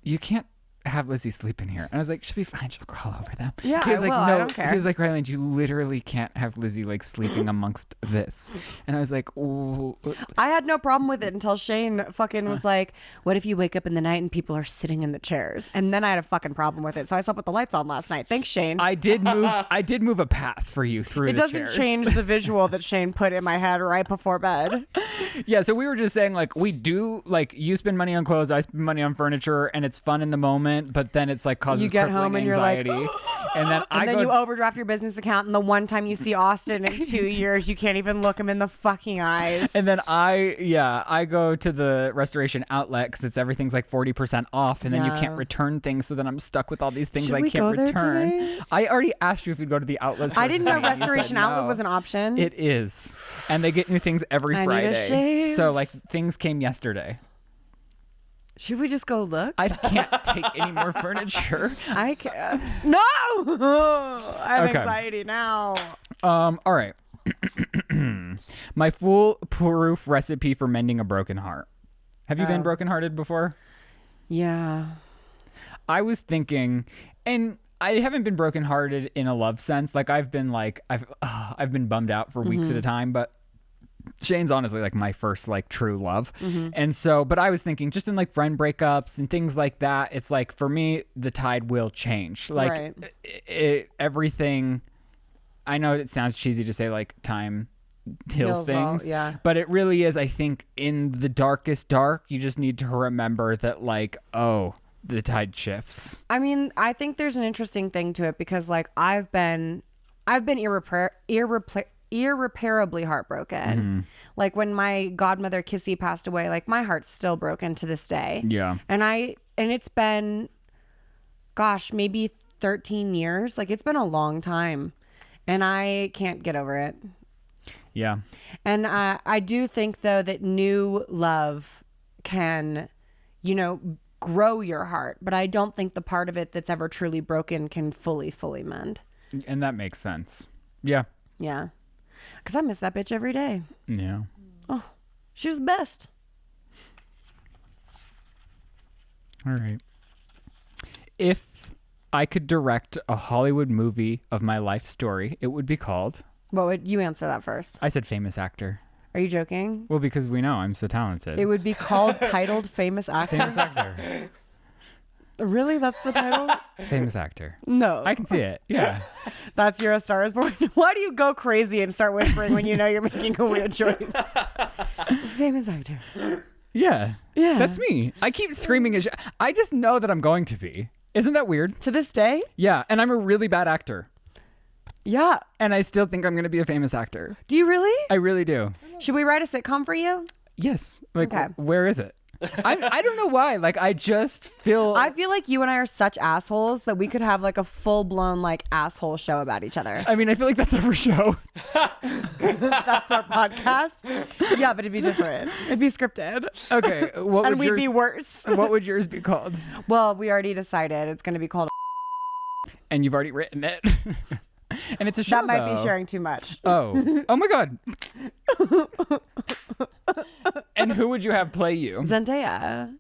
"You can't have Lizzie sleep in here." And I was like, "She'll be fine. She'll crawl over them." Yeah, he was I like, will. "No." I don't care. He was like, "Ryland, you literally can't have Lizzie like sleeping amongst this." And I was like, "Ooh." I had no problem with it until Shane fucking was like, "What if you wake up in the night and people are sitting in the chairs?" And then I had a fucking problem with it. So I slept with the lights on last night. Thanks, Shane. I did move a path for you through it the doesn't chairs. change the visual that Shane put in my head right before bed. Yeah, so we were just saying, like, we do, like, you spend money on clothes, I spend money on furniture, and it's fun in the moment, but then it's like causes You get crippling home and you're like, anxiety. And then And I then go, you overdraft your business account, and the one time you see Austin in 2 years, you can't even look him in the fucking eyes. and then I go to the restoration outlet because it's everything's like 40% off, and then you Yeah. can't return things, so then I'm stuck with all these things Should I we can't go there return. today? I already asked you if you'd go to the outlet. I didn't know store today. You said restoration outlet no. was an option. It is, and they get new things every I need a Friday. shave. So like things came yesterday. Should we just go look? I can't take any more furniture. I can't. No! I have Okay. anxiety now. All right. My foolproof recipe for mending a broken heart. Have you been brokenhearted before? Yeah. I was thinking, and I haven't been brokenhearted in a love sense. Like I've been bummed out for weeks at a time, but Shane's honestly like my first like true love. And so, but I was thinking just in like friend breakups and things like that, it's like for me, the tide will change. Like Right. everything, I know it sounds cheesy to say like time heals Heals all, things, yeah. but it really is. I think in the darkest dark, you just need to remember that like, oh, the tide shifts. I mean, I think there's an interesting thing to it because like I've been irreparably heartbroken. Like when my godmother Kissy passed away, like my heart's still broken to this day. Yeah. And it's been, gosh, maybe 13 years. Like it's been a long time and I can't get over it. Yeah. And I do think though that new love can, grow your heart, but I don't think the part of it that's ever truly broken can fully mend. And that makes sense. Yeah. Yeah. Because I miss that bitch every day. Yeah. Oh, she's the best. All right. If I could direct a Hollywood movie of my life story, it would be called... What would you answer that first? I said famous actor. Are you joking? Well, because we know I'm so talented. It would be called titled Famous Actor. Famous actor. Really? That's the title? Famous actor. No. I can see it. Yeah. That's your A Star Is Born. Why do you go crazy and start whispering when you know you're making a weird choice? Famous actor. Yeah. Yeah. That's me. I keep screaming at I just know that I'm going to be. Isn't that weird? To this day? Yeah. And I'm a really bad actor. Yeah. And I still think I'm going to be a famous actor. Do you really? I really do. Should we write a sitcom for you? Yes. Like, Okay. where is it? I don't know why. Like, I just feel... I feel like you and I are such assholes that we could have like a full-blown like asshole show about each other. I mean, I feel like that's our show. That's our podcast. Yeah, but it'd be different. It'd be scripted. Okay. What And would we'd yours be worse. What would yours be called? Well, we already decided it's going to be called. And you've already written it. And it's a show, That might be though. sharing too much. Oh. Oh my God. And who would you have play you? Zendaya.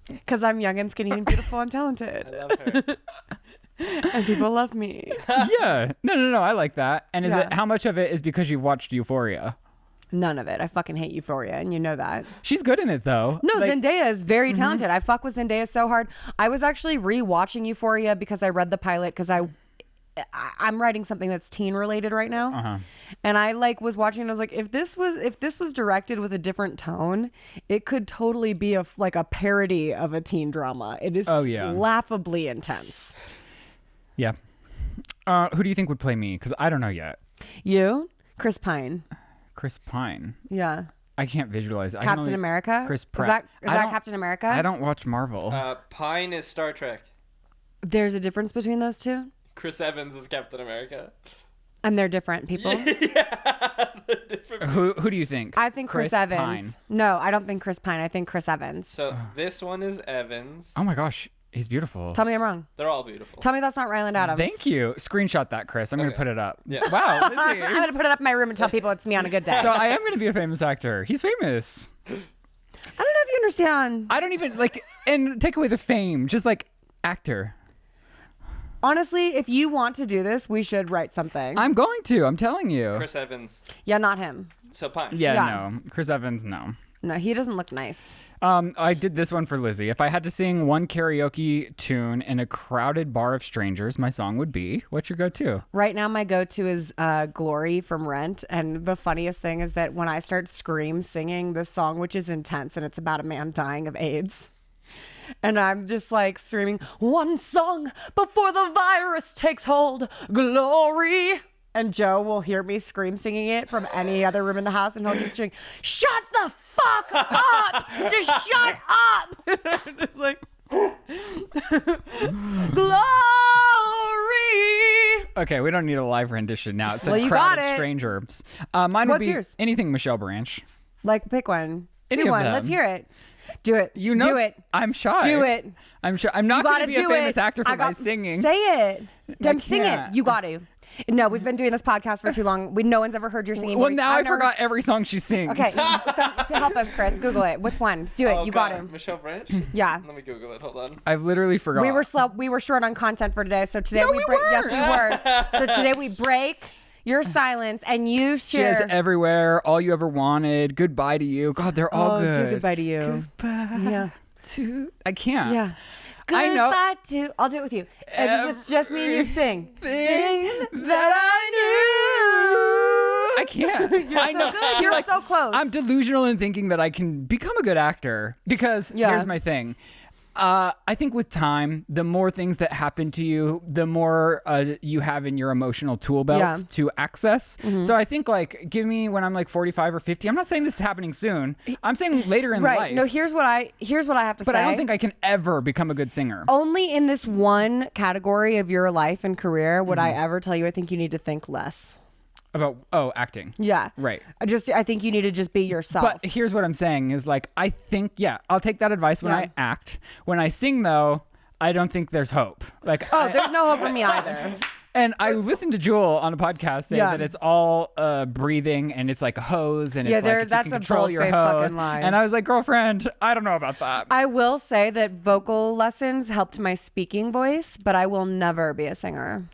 Because I'm young and skinny and beautiful and talented. I love her. And people love me. Yeah. No. I like that. And is Yeah. it how much of it is because you've watched Euphoria? None of it. I fucking hate Euphoria, and you know that. She's good in it though. No, Like, Zendaya is very talented. I fuck with Zendaya so hard. I was actually rewatching Euphoria because I read the pilot because I'm writing something that's teen related right now. Uh-huh. And I like was watching and I was like, if this was directed with a different tone, it could totally be a parody of a teen drama. It is laughably intense. Yeah. Who do you think would play me? Because I don't know yet. You? Chris Pine. Chris Pine. Yeah. I can't visualize it. Captain America? Chris Is Pratt. that Captain America? I don't watch Marvel. Pine is Star Trek. There's a difference between those two? Chris Evans is Captain America. And they're different people? Yeah, they're different. Who do you think? I think Chris Evans. Pine. No, I don't think Chris Pine. I think Chris Evans. So this one is Evans. Oh my gosh, he's beautiful. Tell me I'm wrong. They're all beautiful. Tell me that's not Ryland Adams. Thank you. Screenshot that, Chris. I'm gonna Okay. put it up. Yeah. Wow. Lizzie. I'm going to put it up in my room and tell people it's me on a good day. So I am gonna be a famous actor. He's famous. I don't know if you understand. I don't even like, and take away the fame. Just like actor. Honestly, if you want to do this, we should write something. I'm going to. I'm telling you. Chris Evans. Yeah, not him. So Pine. Yeah, Yeah. no. Chris Evans, no. No, he doesn't look nice. I did this one for Lizzie. If I had to sing one karaoke tune in a crowded bar of strangers, my song would be. What's your go-to? Right now, my go-to is Glory from Rent. And the funniest thing is that when I start scream singing this song, which is intense, and it's about a man dying of AIDS. And I'm just like screaming, one song before the virus takes hold, glory. And Joe will hear me scream singing it from any other room in the house, and he'll just sing, shut the fuck up! Just shut up! Just like, glory. Okay, we don't need a live rendition now. It said Well, you crowded got it. strangers. Mine would What's be yours? anything Michelle Branch. Like, pick one. Any Do of one. them. Let's hear it. Do it. You know, Do it. I'm shy. Do it. I'm sure. I'm not You going gotta to be a do famous it. actor for I my got- singing. Say it. Then sing it. can't. You got to. No, we've been doing this podcast for too long. No one's ever heard your singing Well, voice. now I've I never- forgot every song she sings. Okay, so to help us, Chris, Google it. Which one? Do it. Oh, you God. got to. Michelle Branch? Yeah. Let me Google it. Hold on. I've literally forgot. We were short on content for today, so today No, we we break. weren't. Yes, we were. So today we break your silence and you She has share. Everywhere, All You Ever Wanted, Goodbye to You. God, they're all good. do goodbye to you. Goodbye Yeah. to... I can't. Yeah. I know. Goodbye to. I'll do it with you. It's just me and you sing. Thing that I knew. I can't. I know. good. See, You're so close. I'm delusional in thinking that I can become a good actor because Yeah. here's my thing. I think with time, the more things that happen to you, the more you have in your emotional tool belt Yeah. to access. So I think like, give me when I'm like 45 or 50. I'm not saying this is happening soon. I'm saying later in Right. life. No, here's what I have to say. But I don't think I can ever become a good singer. Only in this one category of your life and career would Mm-hmm. I ever tell you I think you need to think less. About acting. Yeah. Right. I think you need to just be yourself. But here's what I'm saying is like, I think, yeah, I'll take that advice when Yeah. I act. When I sing, though, I don't think there's hope. Like, there's no hope for me either. and I listened to Jewel on a podcast say Yeah. that it's all breathing and it's like a hose and Yeah, it's like if you that's can a control your bold-faced hose. fucking lie. And I was like, girlfriend, I don't know about that. I will say that vocal lessons helped my speaking voice, but I will never be a singer.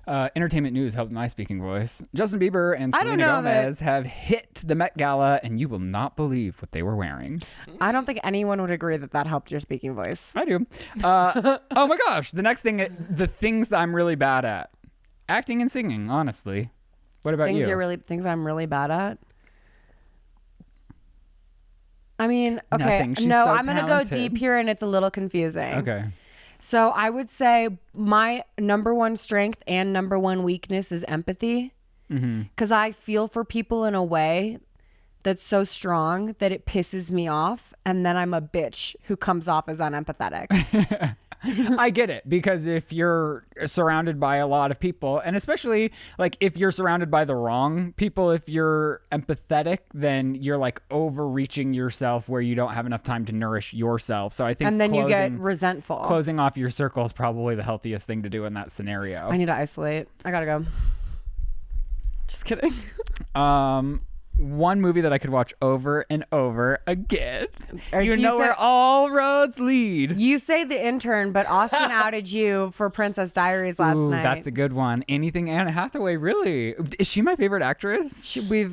Entertainment news helped my speaking voice. Justin Bieber and I don't Selena know that- Gomez have hit the Met Gala, and you will not believe what they were wearing. I don't think anyone would agree that helped your speaking voice. I do. Oh my gosh. The next thing, the things that I'm really bad at. Acting and singing, honestly. What about Things you? things I'm really bad at. I mean, okay, Nothing. She's no, so I'm gonna go talented. deep here, and it's a little confusing. Okay. So I would say my number one strength and number one weakness is empathy, because I feel for people in a way that's so strong that it pisses me off, and then I'm a bitch who comes off as unempathetic. I get it, because if you're surrounded by a lot of people, and especially like if you're surrounded by the wrong people, if you're empathetic, then you're like overreaching yourself where you don't have enough time to nourish yourself. So I think And then you get closing- resentful. Closing off your circle is probably the healthiest thing to do in that scenario. I need to isolate. I gotta go. Just kidding. One movie that I could watch over and over again. If You you know say- where all roads lead. You say The Intern, but Austin outed you for Princess Diaries last Ooh, night. that's a good one. Anything Anne Hathaway, really? Is she my favorite actress? We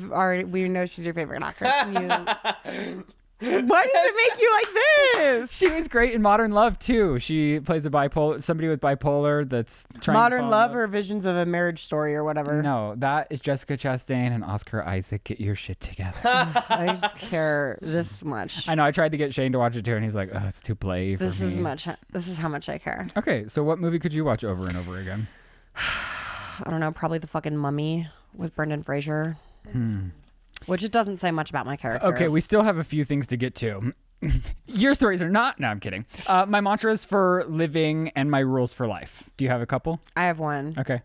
know she's your favorite actress. Why does it make you like this? She was great in Modern Love too. She plays somebody with bipolar that's trying to fall Modern in Love or Visions of a Marriage Story or whatever. No, that is Jessica Chastain and Oscar Isaac. Get your shit together. I just care this much. I know. I tried to get Shane to watch it too, and he's like, "Oh, it's too play for This me." is how much I care. Okay, so what movie could you watch over and over again? I don't know. Probably The fucking Mummy with Brendan Fraser. which it doesn't say much about my character. Okay, we still have a few things to get to. Your stories are not. No, I'm kidding. My mantras for living and my rules for life. Do you have a couple? I have one. Okay.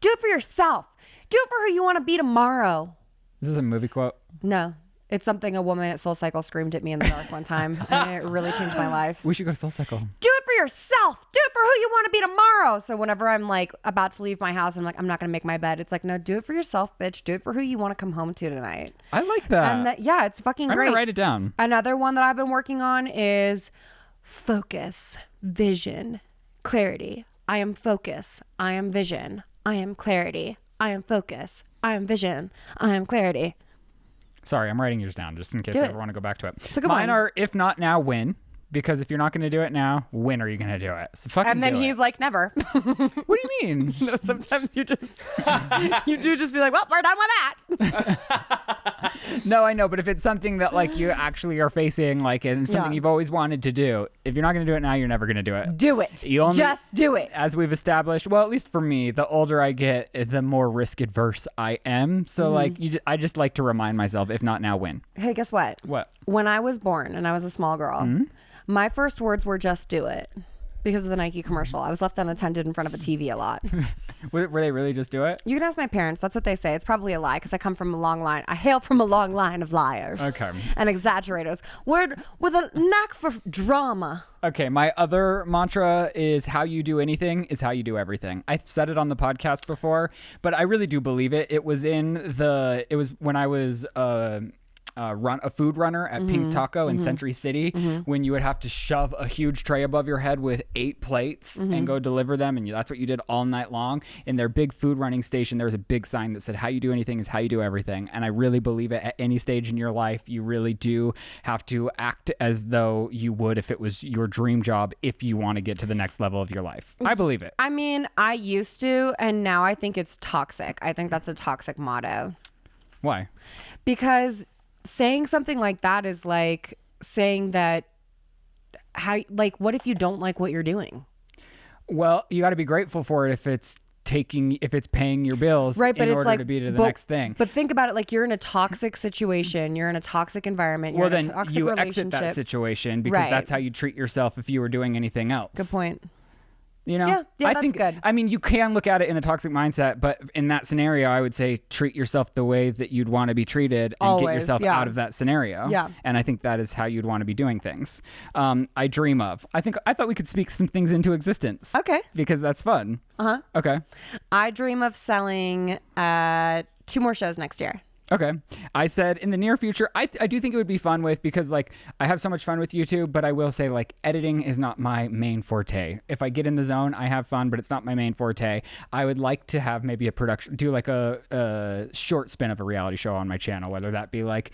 Do it for yourself. Do it for who you want to be tomorrow. Is this a movie quote? No. It's something a woman at SoulCycle screamed at me in the dark one time, and it really changed my life. We should go to SoulCycle. Do it for yourself. Do it for who you want to be tomorrow. So whenever I'm like about to leave my house, I'm like, I'm not going to make my bed. It's like, no, do it for yourself, bitch. Do it for who you want to come home to tonight. I like that. And yeah, it's fucking I'm great. going to write it down. Another one that I've been working on is focus, vision, clarity. I am focus. I am vision. I am clarity. I am focus. I am vision. I am clarity. Sorry, I'm writing yours down just in case Do I it. ever want to go back to it. It's a good Mine one. are, if not now, when. Because if you're not going to do it now, when are you going to do it? So fucking And then do he's it. like, never. What do you mean? No, sometimes you just, you do just be like, well, we're done with that. No, I know, but if it's something that like you actually are facing, like, and something Yeah. you've always wanted to do, if you're not going to do it now, you're never going to do it. Do it. You only- Just do it. As we've established, well, at least for me, the older I get, the more risk adverse I am. So Mm-hmm. like, I just like to remind myself, if not now, when. Hey, guess what? What? When I was born and I was a small girl, my first words were just do it because of the Nike commercial. I was left unattended in front of a TV a lot. Were they really just do it? You can ask my parents. That's what they say. It's probably a lie because I come from a long line. I hail from a long line of liars. Okay. And exaggerators. With a knack for drama. Okay, my other mantra is how you do anything is how you do everything. I've said it on the podcast before, but I really do believe it. It was when I was a food runner at Pink Taco in Century City when you would have to shove a huge tray above your head with 8 plates and go deliver them, and that's what you did all night long. In their big food running station, there was a big sign that said how you do anything is how you do everything, and I really believe it. At any stage in your life, you really do have to act as though you would if it was your dream job if you want to get to the next level of your life. I believe it. I mean, I used to, and now I think it's toxic. I think that's a toxic motto. Why? Because saying something like that is like saying that what if you don't like what you're doing? Well, you got to be grateful for it if it's paying your bills Right, but in it's order like to be to the next thing. But think about it, like you're in a toxic situation, you're in a toxic environment, you're Well, in then a toxic you relationship. exit that situation because Right. that's how you treat yourself if you were doing anything else. Good point. You know? Yeah, I that's think, good. I mean, you can look at it in a toxic mindset, but in that scenario, I would say treat yourself the way that you'd want to be treated and get Always, yourself yeah. out of that scenario. Yeah. And I think that is how you'd want to be doing things. I dream of. I thought we could speak some things into existence. Okay. Because that's fun. Uh-huh. Okay. I dream of selling 2 more shows next year. Okay. I said in the near future, I do think it would be fun because like I have so much fun with YouTube, but I will say like editing is not my main forte. If I get in the zone, I have fun, but it's not my main forte. I would like to have maybe a production, do like a short spin of a reality show on my channel, whether that be like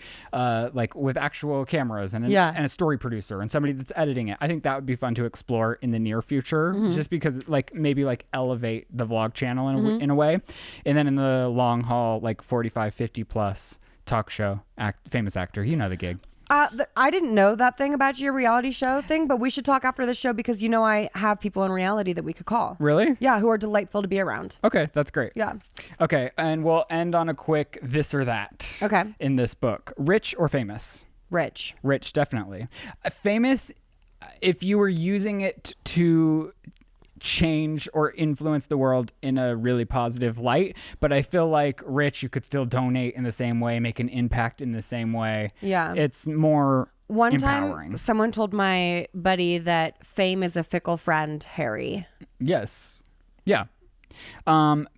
with actual cameras and a story producer and somebody that's editing it. I think that would be fun to explore in the near future, just because like maybe like elevate the vlog channel in a way. And then in the long haul, like 45, 50 plus talk show famous actor, you know the gig. I didn't know that thing about your reality show thing, but we should talk after this show because I have people in reality that we could call. Really? Yeah, who are delightful to be around. Okay, that's great. Yeah. Okay, and we'll end on a quick this or that. Okay. In this book, rich or famous? Rich. Rich, definitely. Famous, if you were using it to change or influence the world in a really positive light, but I feel like rich, you could still donate in the same way, make an impact in the same way. Yeah. It's more One empowering. time, someone told my buddy that fame is a fickle friend, Harry. Yes. Yeah.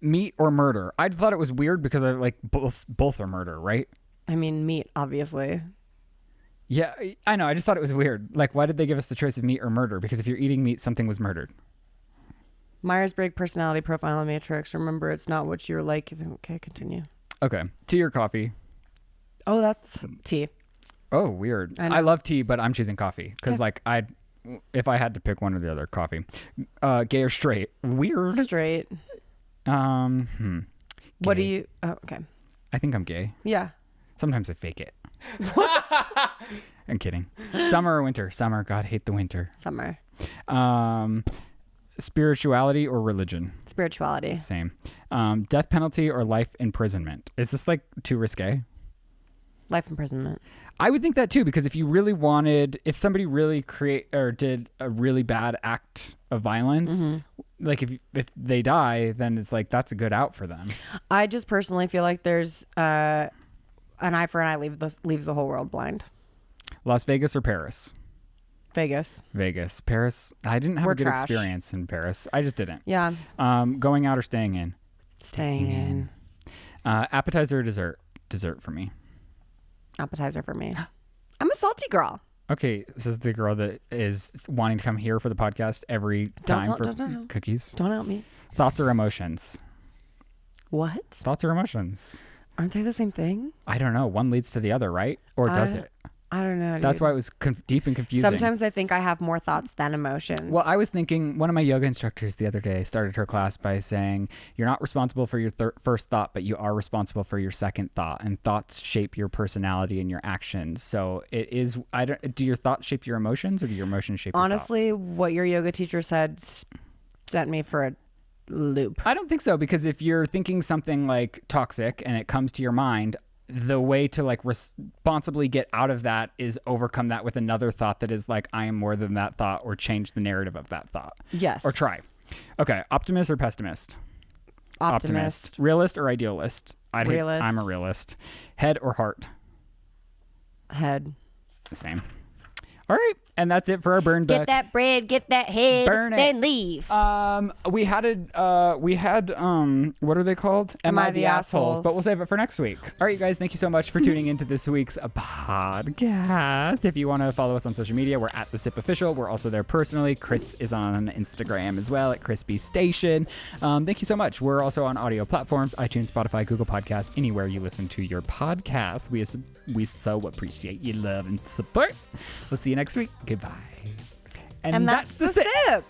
Meat or murder? I thought it was weird because I like both are murder, right? I mean, meat, obviously. Yeah, I know. I just thought it was weird. Like, why did they give us the choice of meat or murder? Because if you're eating meat, something was murdered. Myers-Briggs personality profile matrix. Remember, it's not what you're like. Okay, continue. Okay. Tea or coffee? Oh, that's tea. Oh, weird. I know. I love tea, but I'm choosing coffee because, if I had to pick one or the other, coffee. Gay or straight? Weird. Straight. What What do you? Oh, okay. I think I'm gay. Yeah. Sometimes I fake it. I'm kidding. Summer or winter? Summer. God, hate the winter. Summer. Spirituality or religion? Spirituality. Same. Death penalty or life imprisonment? Is this like too risque? Life imprisonment. I would think that too, because if you really wanted, if somebody really did a really bad act of violence, like if they die, then it's like that's a good out for them. I just personally feel like there's an eye for an eye leaves the whole world blind. Las Vegas or Paris? Vegas. Paris. I didn't have We're a good trash. experience in Paris. I just didn't. Yeah. Going out or staying in? Staying in. Appetizer or dessert? Dessert for me. Appetizer for me. I'm a salty girl. Okay, this is the girl that is wanting to come here for the podcast every time for cookies. Don't help me. Thoughts or emotions? What? Thoughts or emotions? Aren't they the same thing? I don't know. One leads to the other, right? Or does it? I don't know. That's dude. why it was deep and confusing. Sometimes I think I have more thoughts than emotions. Well, I was thinking, one of my yoga instructors the other day started her class by saying, you're not responsible for your first thought, but you are responsible for your second thought. And thoughts shape your personality and your actions. So it is, do your thoughts shape your emotions, or do your emotions shape Honestly, your thoughts? what your yoga teacher said sent me for a loop. I don't think so, because if you're thinking something like toxic and it comes to your mind, the way to like responsibly get out of that is overcome that with another thought that is like, I am more than that thought, or change the narrative of that thought. Yes. Or try. Okay. Optimist or pessimist? Optimist. Realist or idealist? Realist. I'm a realist. Head or heart? Head. Same. All right. And that's it for our burn book. Get that bread, get that head, Burn it. then leave. We had what are they called? Am I the Assholes? But we'll save it for next week. All right, you guys, thank you so much for tuning into this week's podcast. If you want to follow us on social media, we're at The Sip Official. We're also there personally. Chris is on Instagram as well at Crispy Station. Thank you so much. We're also on audio platforms, iTunes, Spotify, Google Podcasts, anywhere you listen to your podcasts. We so appreciate your love and support. We'll see you next week. Goodbye. And that's the sip.